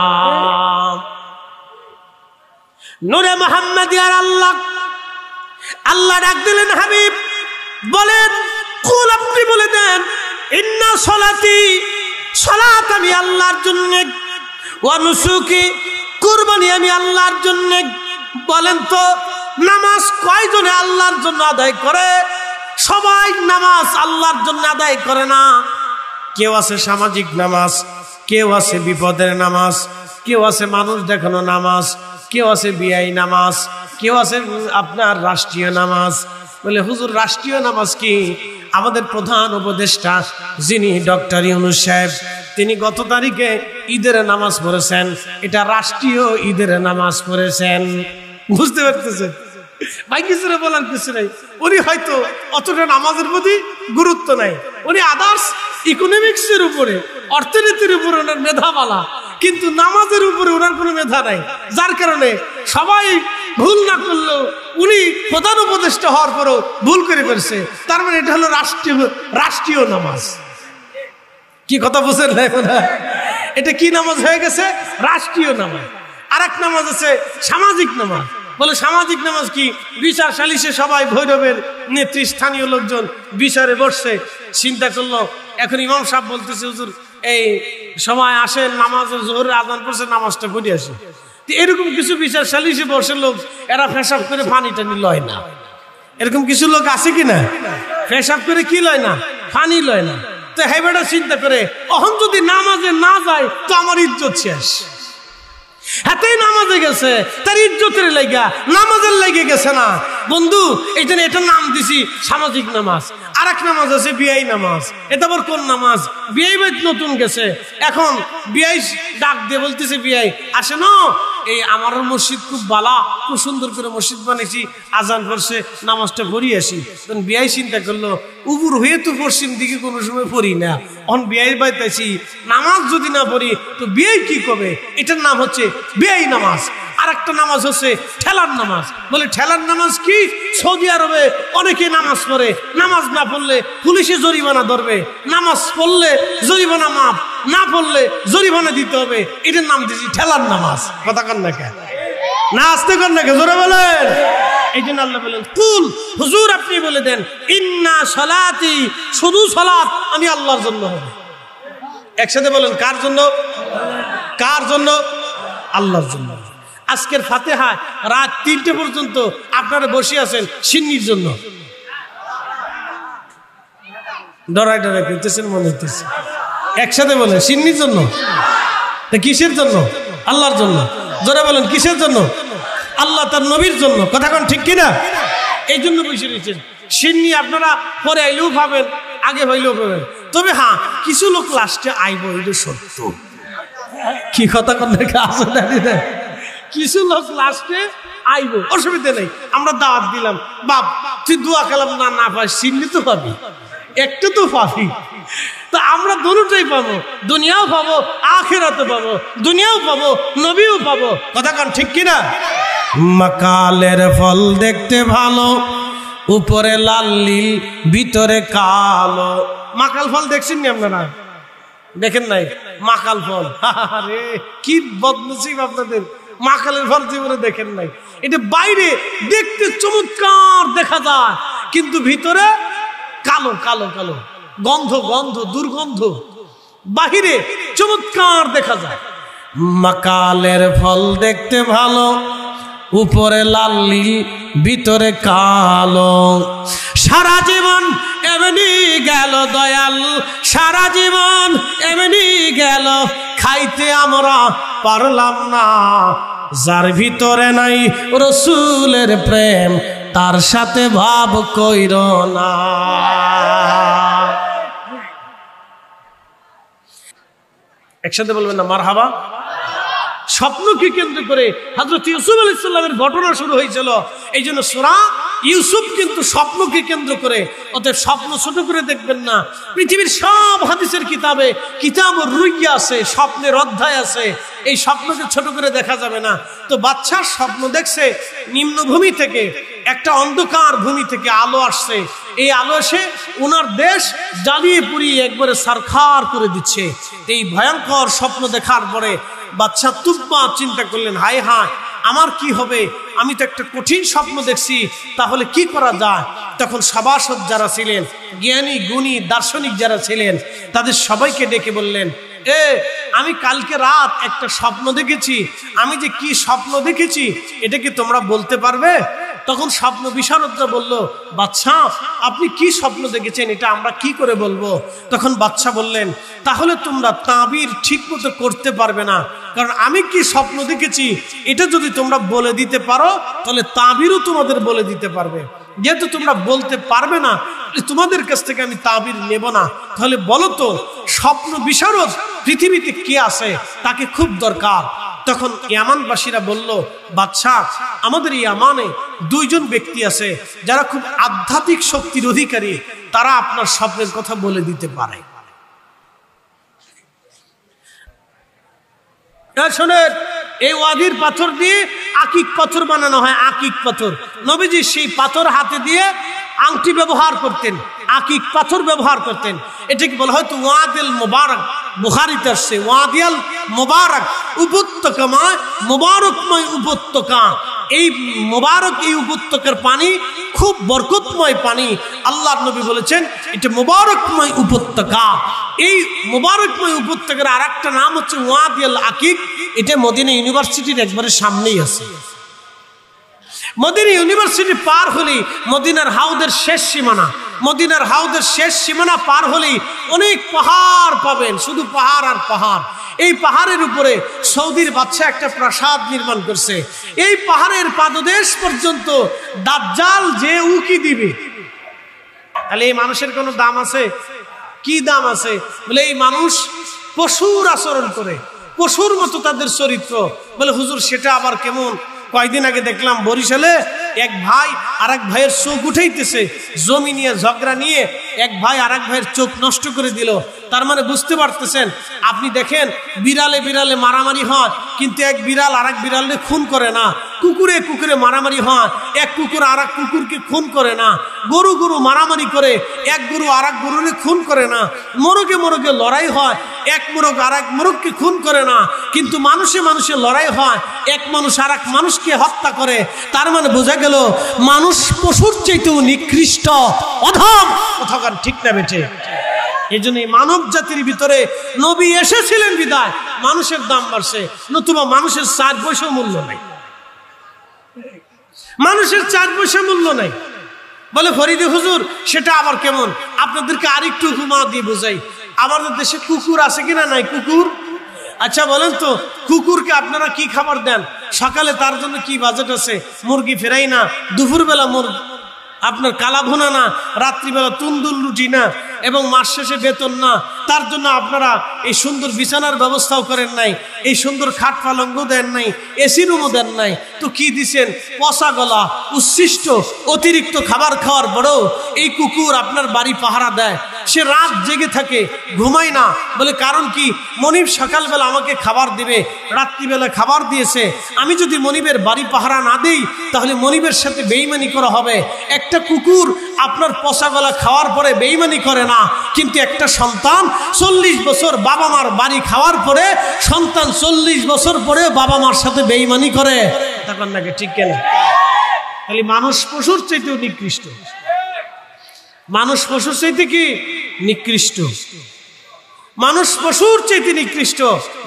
নূরে মুহাম্মাদিয়ার আল্লাহ, আল্লাহ ডাক দিলেন, হাবিব বলেন, কুল, আপনি বলে দেন, ইন্না সলাতি, সালাত আমি আল্লাহর জন্য, ওয়া নুসুকি, কুরবানি আমি আল্লাহর জন্য। বলেন তো নামাজ কয়জনে আল্লাহর জন্য আদায় করে? সবাই নামাজ আল্লাহর জন্য আদায় করে না। কেউ আছে সামাজিক নামাজ, কেউ আছে বিপদের নামাজ, কেউ আছে মানুষ দেখানো নামাজ, কেউ আছে বিআই নামাজ, কেউ আছে আপনার রাষ্ট্রীয় নামাজ। বলে হুজুর রাষ্ট্রীয় নামাজ কি? আমাদের প্রধান উপদেষ্টা যিনি ডক্টর ইউনূস সাহেব, তিনি গত তারিখে ঈদের নামাজ পড়েছেন। এটা রাষ্ট্রীয় ঈদের নামাজ পড়েছেন। বুঝতে পারতেছেন ভাই? কিছু বলার কিছু নাই। উনি হয়তো অতটা নামাজের প্রতি গুরুত্ব নাই, উনি আদার্স ইকোনমিক্সের উপরে, অর্থনীতির উপরে ওনার মেধাবালা, কিন্তু নামাজের উপরে ওনার কোনো মেধা নাই। যার কারণে সবাই ভুল না করলেও উনি প্রধান উপদেষ্টা হওয়ার পরও ভুল করে ফেলছে। তার মানে এটা হলো রাষ্ট্রীয় নামাজ। কি কথা বুঝেন না? এটা কি নামাজ হয়ে গেছে? রাষ্ট্রীয় নামাজ। আর এক নামাজ আছে সামাজিক নামাজ। বলে সামাজিক নামাজ কি? বিচার সালিশে সবাই ভৈরবের নেতৃস্থানীয় লোকজন বিচারে বসছে, চিন্তা করলো এখন ইমাম সাহেব বলতেছে, হুজুর এই সময় আসেন, নামাজের জোহরের আজান পড়ছে, নামাজটা পড়ে আসি। এরকম কিছু বিচার সালিশে বসে লোক, এরা পেশাব করে পানি টানি লয় না। এরকম কিছু লোক আছে কিনা? পেশাব করে কি লয় না? পানি লয় না। তো হেবেটা চিন্তা করে, অহন যদি নামাজে না যায় তো আমার ইজ্জত শেষ। হাতেই নামাজে গেছে, তার ইজ্জতের লাগা, নামাজের লাগে গেছে না। বন্ধু, এই জন্য এটার নাম দিছি সামাজিক নামাজ। আর এক নামাজ আছে বিআই নামাজ। এটা আবার কোন নামাজ? বিআই বাড়ি নতুন গেছে, এখন বিআই ডাক দিয়ে বলতেছে, বিআই আসে না, এই আমার মসজিদ খুব বালা, খুব সুন্দর করে মসজিদ বানিয়েছি, আজান করছে, নামাজটা পড়ি আসি। তখন বিয়াই চিন্তা করলো উপর হয়ে তো পশ্চিম দিকে কোনো সময় পড়ি না, অন বিয়াই বাইতেছি, নামাজ যদি না পড়ি তো বিয়াই কি করবে? এটার নাম হচ্ছে বিয়াই নামাজ। আর একটা নামাজ হচ্ছে ঠেলার নামাজ। বলে ঠেলার নামাজ কি? সৌদি আরবে অনেকে নামাজ পড়ে, নামাজ না পড়লে পুলিশে জরিমানা ধরবে, নামাজ পড়লে জরিমানা মাফ, না পড়লে জরিমানা দিতে হবে। এটার নাম দিয়েছি ঠেলার নামাজ। কথা কন না কে? না আসতে কন না কে? জোরে বলেন। এই জন্য আল্লাহ বলেন কুল, হুজুর আপনি বলে দেন ইন্না সালাতি, শুধু সালাত আমি আল্লাহর জন্য হবে। একসাথে বলেন কার জন্য? কার জন্য? আল্লাহর জন্য। আজকের ফাতিহায় রাত 3টে পর্যন্ত আপনারা বসে আছেন সিন্নির জন্য। ডরাই ডরাই করতেছেন মনে হইতেছে। একসাথে বলেন সিন্নির জন্য। কিসের জন্য? আল্লাহর জন্য। জোরে বলেন কিসের জন্য? আল্লাহ তার নবীর জন্য। কথা কোন ঠিক কিনা? এই জন্য বসে রয়েছেন। সিন্নি আপনারা পরে আইলেও পাবেন, আগে হইলেও পাবেন। তবে হ্যাঁ, কিছু লোক লাস্টে আইব, এটা সত্য। কি কথা কোন দেখা? কিছু লোক লাস্টে আইব, অসুবিধা নেই। আমরা দাওয়াত দিলাম, বাপ তুই দোয়া খেলাম, না না পাই সিন্নি তো পাবি, একটু তো পাবি। তো আমরা দুটোই পাবো, দুনিয়াও পাবো, আখিরাতে পাবো। দুনিয়াও পাবো, নবীও পাবো। কথা কান ঠিক কিনা? মাকালের ফল দেখতে ভালো, উপরে লাল নীল, ভিতরে কালো। মাকাল ফল দেখছেন নি আপনারা? দেখেন নাই? মাকাল ফল, আরে কি বদনসিব আপনাদের, মাকালের ফল জীবনে দেখেন নাই। এটা বাইরে দেখতে চমৎকার দেখা যায়, কিন্তু ভিতরে কালো কালো কালো, গন্ধ গন্ধ, দুর্গন্ধ। বাহিরে চমৎকার দেখা যায়। মাকালের ফল দেখতে ভালো, উপরে লাল নীল, ভিতরে কালো। সারা জীবন এমনি গেল দয়াল, সারা জীবন এমনি গেল, খাইতে আমরা পারলাম না। যার ভিতরে নাই রসুলের প্রেম, তার সাথে ভাব কইর না। একসাথে বলবেন না মারহাবা? স্বপ্নকে কেন্দ্র করে হযরত ইউসুফ আলাইহিস সালামের ঘটনা শুরু হয়েছিল। এই জন্য সূরা ইউসুফ কিন্তু স্বপ্নকে কেন্দ্র করে। অতএব স্বপ্ন ছোট করে দেখবেন না। পৃথিবীর সব হাদিসের কিতাবে কিতাবুর রুইয়া আছে, স্বপ্নের অধ্যায় আছে। এই স্বপ্নকে ছোট করে দেখা যাবে না। তো বাদশাহ স্বপ্ন দেখছে নিম্নভূমি থেকে, একটা অন্ধকার ভূমি থেকে আলো আসছে। এই আলো এসে ওনার দেশ জ্বালিয়ে পুড়িয়ে একবারে সারখার করে দিচ্ছে। এই ভয়ঙ্কর স্বপ্ন দেখার পরে বাদশাহ তুব্বা চিন্তা করলেন, হায় হায় আমার কি হবে? আমি তো একটা কঠিন স্বপ্ন দেখছি, তাহলে কি করা যায়? তখন সভাসদ যারা ছিলেন, জ্ঞানী গুণী দার্শনিক যারা ছিলেন, তাদের সবাইকে ডেকে বললেন, আমি কালকে রাত একটা স্বপ্ন দেখেছি। আমি যে কি স্বপ্ন দেখেছি এটা কি তোমরা বলতে পারবে? তখন স্বপ্ন বিশারদরা বলল, বাদশাহ আপনি কি স্বপ্ন দেখেছেন এটা আমরা কি করে বলবো? তখন বাদশাহ বললেন, তাহলে তোমরা তাবির ঠিক মতো করতে পারবে না, কারণ আমি কি স্বপ্ন দেখেছি এটা যদি তোমরা বলে দিতে পারো তাহলে তাবিরও তোমাদের বলে দিতে পারবে। যেহেতু তোমরা বলতে পারবে না, তোমাদের কাছ থেকে আমি তাবির নেব না। তাহলে বলো তো স্বপ্ন বিশারদ পৃথিবীতে কে আছে? তাকে খুব দরকার। তখন ইয়ামানবাসীরা বলল, বাদশাহ আমাদের ইয়ামানে 2 জন ব্যক্তি আছে যারা খুব আধ্যাত্মিক শক্তির অধিকারী, তারা আপনার স্বপ্নের কথা বলে দিতে পারে। শোনেন, এই ওয়াদির পাথর দিয়ে আকিক পাথর বানানো হয়। আকিক পাথর, নবীজি সেই পাথর হাতে দিয়ে আংটি ব্যবহার করতেন, আকিক পাথর ব্যবহার করতেন। এটাকে বলা হয় ওয়াদিল মুবারক। বুখারীতে আসছে ওয়াদিল মুবারক, উপত্যকাময় মুবারকময় উপত্যকা। এই মুবারক, এই উপত্যকার পানি খুব বরকতময় পানি। আল্লাহর নবী বলেছেন এটা মুবারকময় উপত্যকা। এই মুবারকময় উপত্যকার আরেকটা নাম হচ্ছে ওয়াদিল আকিক। এটা মদিনা ইউনিভার্সিটির একবারে সামনেই আছে। মদিনা ইউনিভার্সিটি পার হলেই মদিনার হাউদের শেষ সীমানা। মদিনার হাউদের শেষ সীমানা পার হলেই অনেক পাহাড় পাবেন, শুধু পাহাড় আর পাহাড়। এই পাহাড়ের উপরে সৌদির বাদশা একটা প্রাসাদ নির্মাণ করছে। এই পাহাড়ের পাদদেশ পর্যন্ত দাজ্জাল যে উকি দিবে। তাহলে এই মানুষের কোনো দাম আছে? কি দাম আছে? বলে এই মানুষ পশুর আচরণ করে, পশুর মতো তাদের চরিত্র। বলে হুজুর সেটা আবার কেমন? কয়েকদিন আগে দেখলাম বরিশালে এক ভাই আর এক ভাইয়ের চোখ উঠাইতেছে, জমি নিয়ে ঝগড়া নিয়ে এক ভাই আর এক ভাইয়ের চোখ নষ্ট করে দিল। তার মানে বুঝতে পারতেছেন, আপনি দেখেন বিড়ালে বিড়ালে মারামারি হয়, কিন্তু এক বিড়াল আর এক বিড়ালে খুন করে না। কুকুরে কুকুরে মারামারি হয়, এক কুকুর আর এক কুকুরকে খুন করে না। গরু গরু মারামারি করে, এক গরু আর এক গরুকে খুন করে না। মোরগে মোরগে লড়াই হয়, এক মোরগ আর এক মোরগকে খুন করে না। কিন্তু মানুষে মানুষে লড়াই হয়, এক মানুষ আর এক মানুষকে হত্যা করে। তার মানে বোঝা গেল মানুষ পশুর চাইতেও নিকৃষ্ট, অধম। কোথাকার ঠিক না বেঠে? এই জন্য মানব জাতির ভিতরে নবী এসেছিলেন বিদায় মানুষের দাম বাড়ছে, নতুবা মানুষের 4 পয়সা মূল্য নাই। মানুষের 4 পয়সা মূল্য নাই। বলে ফরিদে হুজুর সেটা আবার কেমন? আপনাদেরকে আরেকটু উপমা দিয়ে বোঝাই। আমাদের দেশে কুকুর আছে কিনা নাই? কুকুর, আচ্ছা বলেন তো, কুকুরকে আপনারা কি খাবার দেন? সকালে তার জন্য কি বাজেট আছে? মুরগি ফেরাই না, দুপুরবেলা আপনার কালা ভুনা না, রাত্রিবেলা তুন্দুল রুটি না, এবং মাস শেষে বেতন না। তার জন্য আপনারা এই সুন্দর বিছানার ব্যবস্থাও করেন নাই, এই সুন্দর খাট পালঙ্গ দেন নাই, এসি রুমও দেন নাই। তো কি দিছেন? পচা গলা, উচ্ছিষ্ট, অতিরিক্ত খাবার খাওয়ার পরেও এই কুকুর আপনার বাড়ি পাহারা দেয়। সে রাত জেগে থাকে, ঘুমায় না। বলে কারণ কি? মনিব সকালবেলা আমাকে খাবার দিবে, রাত্রিবেলা খাবার দিয়েছে। আমি যদি মনিবের বাড়ি পাহারা না দিই তাহলে মনিবের সাথে বেঈমানি করা হবে। একটা কুকুর আপনার পচা গলা খাওয়ার পরে বেঈমানি করে না, কিন্তু একটা সন্তান 40 বছর বাবা মার বাড়ি খাওয়ার পরে সন্তান 40 বছর পরে বাবা মার সাথে বেঈমানি করে। তখন নাকি ঠিক কেনা? তাহলে মানুষ পশুর চাইতেও নিকৃষ্ট। মানুষ পশুর চাইতে কি নিকৃষ্ট? মানুষ পশুর চাইতে নিকৃষ্ট।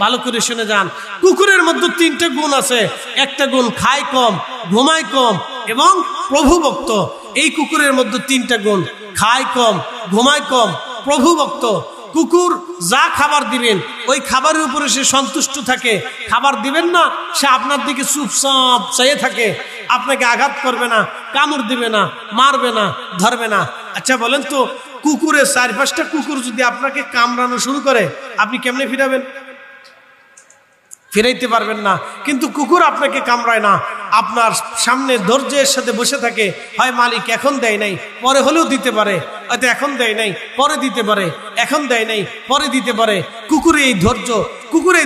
ভালো করে শুনে যান, কুকুরের মধ্যে 3টে গুণ আছে। একটা গুণ খায় কম, ঘুমায় কম এবং প্রভুভক্ত। এই কুকুরের মধ্যে 3টা গুণ, খায় কম, ঘুমায় কম, প্রভুভক্ত। কুকুর যা খাবার দিবেন ওই খাবারের উপরে সে সন্তুষ্ট থাকে। খাবার দিবেন না, সে আপনার দিকে চুপচাপ চেয়ে থাকে, আপনাকে আঘাত করবে না, কামড় দিবে না, মারবে না, ধরবে না। আচ্ছা বলেন তো, কুকুরের 4-5টা কুকুর যদি আপনাকে কামড়ানো শুরু করে আপনি কেমনে ফিরাবেন? ফিরাইতে পারবেন না। কিন্তু কুকুর আপনাকে কামড়ায় না, আপনার সামনে ধৈর্যের সাথে বসে থাকে। হয় মালিক এখন দেয় নাই, পরে হলেও দিতে পারে, হয়তো এখন দেয় নাই, পরে দিতে পারে, এখন দেয় নাই, পরে দিতে পারে। কুকুরে এই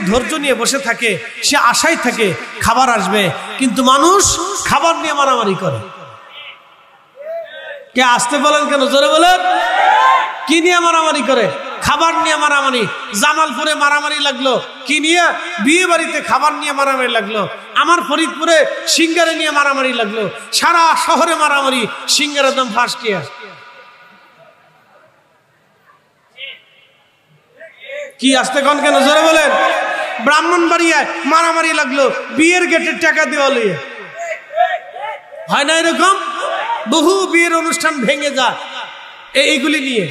ধৈর্য নিয়ে বসে থাকে, সে আশায় থাকে খাবার আসবে। কিন্তু মানুষ খাবার নিয়ে মারামারি করে। কে আসতে বলেন কেন? জোরে বলেন। কি নিয়ে মারামারি করে? খাবার নিয়ে মারামারি। জামালপুরে মারামারি লাগলো কি নিয়ে? বিয়ে বাড়িতে খাবার নিয়ে মারামারি লাগলো। আমার ফরিদপুরে সিঙ্গারে নিয়ে মারামারি লাগলো। সারা শহরে মারামারি, সিঙ্গারের দাম ফার্স্ট ইয়ার। কি আসতে কন কেন? জোরে বলেন। ব্রাহ্মণবাড়িয়ায় মারামারি লাগলো বিয়ের গেটের টাকা দেওয়া লিয়ে। হয় না এরকম? বহু বিয়ের অনুষ্ঠান ভেঙে যায় এইগুলি নিয়ে।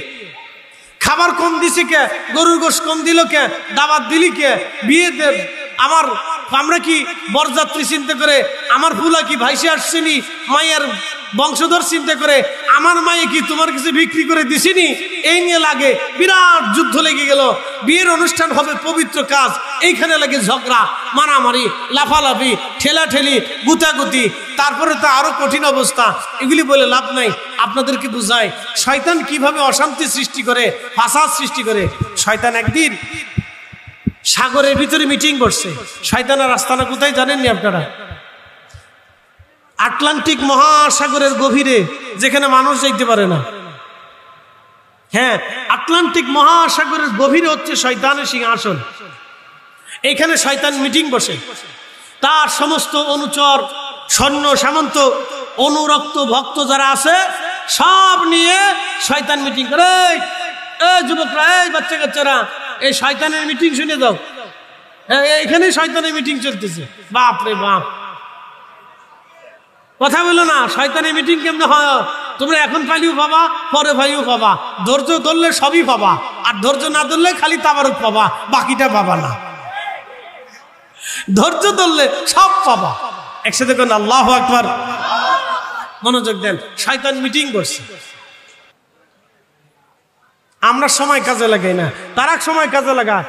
খাবার কম দিছে কে? গরুর গোশ কম দিল কে? দাওয়াত দিলি কে? বিয়ে আমরা কি বরযাত্রী চিন্তা করে আমার ফুলা কি ভাইসে আসছেনি, মায়ের বংশধর চিন্তা করে আমার মায়ে কি তোমার কাছে বিক্রি করে দিছিনি, এই নিয়ে লাগে বিরাট যুদ্ধ লেগে গেল। বিয়ের অনুষ্ঠান হবে পবিত্র কাজ, এইখানে লাগে ঝগড়া, মারামারি, লাফালাফি, ঠেলাঠেলি, গুতাগুতি, তারপরে তো আরো কঠিন অবস্থা। এগুলি বলে লাভ নাই। আপনাদেরকে বুঝায় শয়তান কিভাবে অশান্তি সৃষ্টি করে, ফাসাদ সৃষ্টি করে। শয়তান একদিন সাগরের ভিতরে মিটিং করছে। শয়তানের আস্তানা কোথায় জানেননি আপনারা? আটলান্টিক মহাসাগরের গভীরে, যেখানে মানুষ যাইতে পারে না। হ্যাঁ, আটলান্টিক মহাসাগরের গভীরে হচ্ছে শয়তানের সিংহাসন। এখানে শয়তান মিটিং বসে। তার সমস্ত অনুচর, সৈন্য সামন্ত, অনুরক্ত ভক্ত যারা আছে সব নিয়ে শয়তান মিটিং করে। এই যুবকরা, এই বাচ্চা কাচ্চারা, এই শয়তানের মিটিং শুনে যাও। এখানে শয়তানের মিটিং চলতেছে। বাপ রে বাপ, কথা বলো না। শয়তানের মিটিং কেমনে হয়? তোমরা এখন পাইলেও পাবা, পরে পাইলেও পাবা। ধৈর্য ধরলে সবই পাবা, আর ধৈর্য না ধরলে খালি তাবারুক পাবা, বাকিটা পাবা না। ধৈর্য ধরলে সব পাবা। একসাথে কোন আল্লাহু আকবার। মনোযোগ দেন। শয়তান মিটিং করছে। আমরা সময় কাজে লাগাই না, তারা সময় কাজে লাগায়।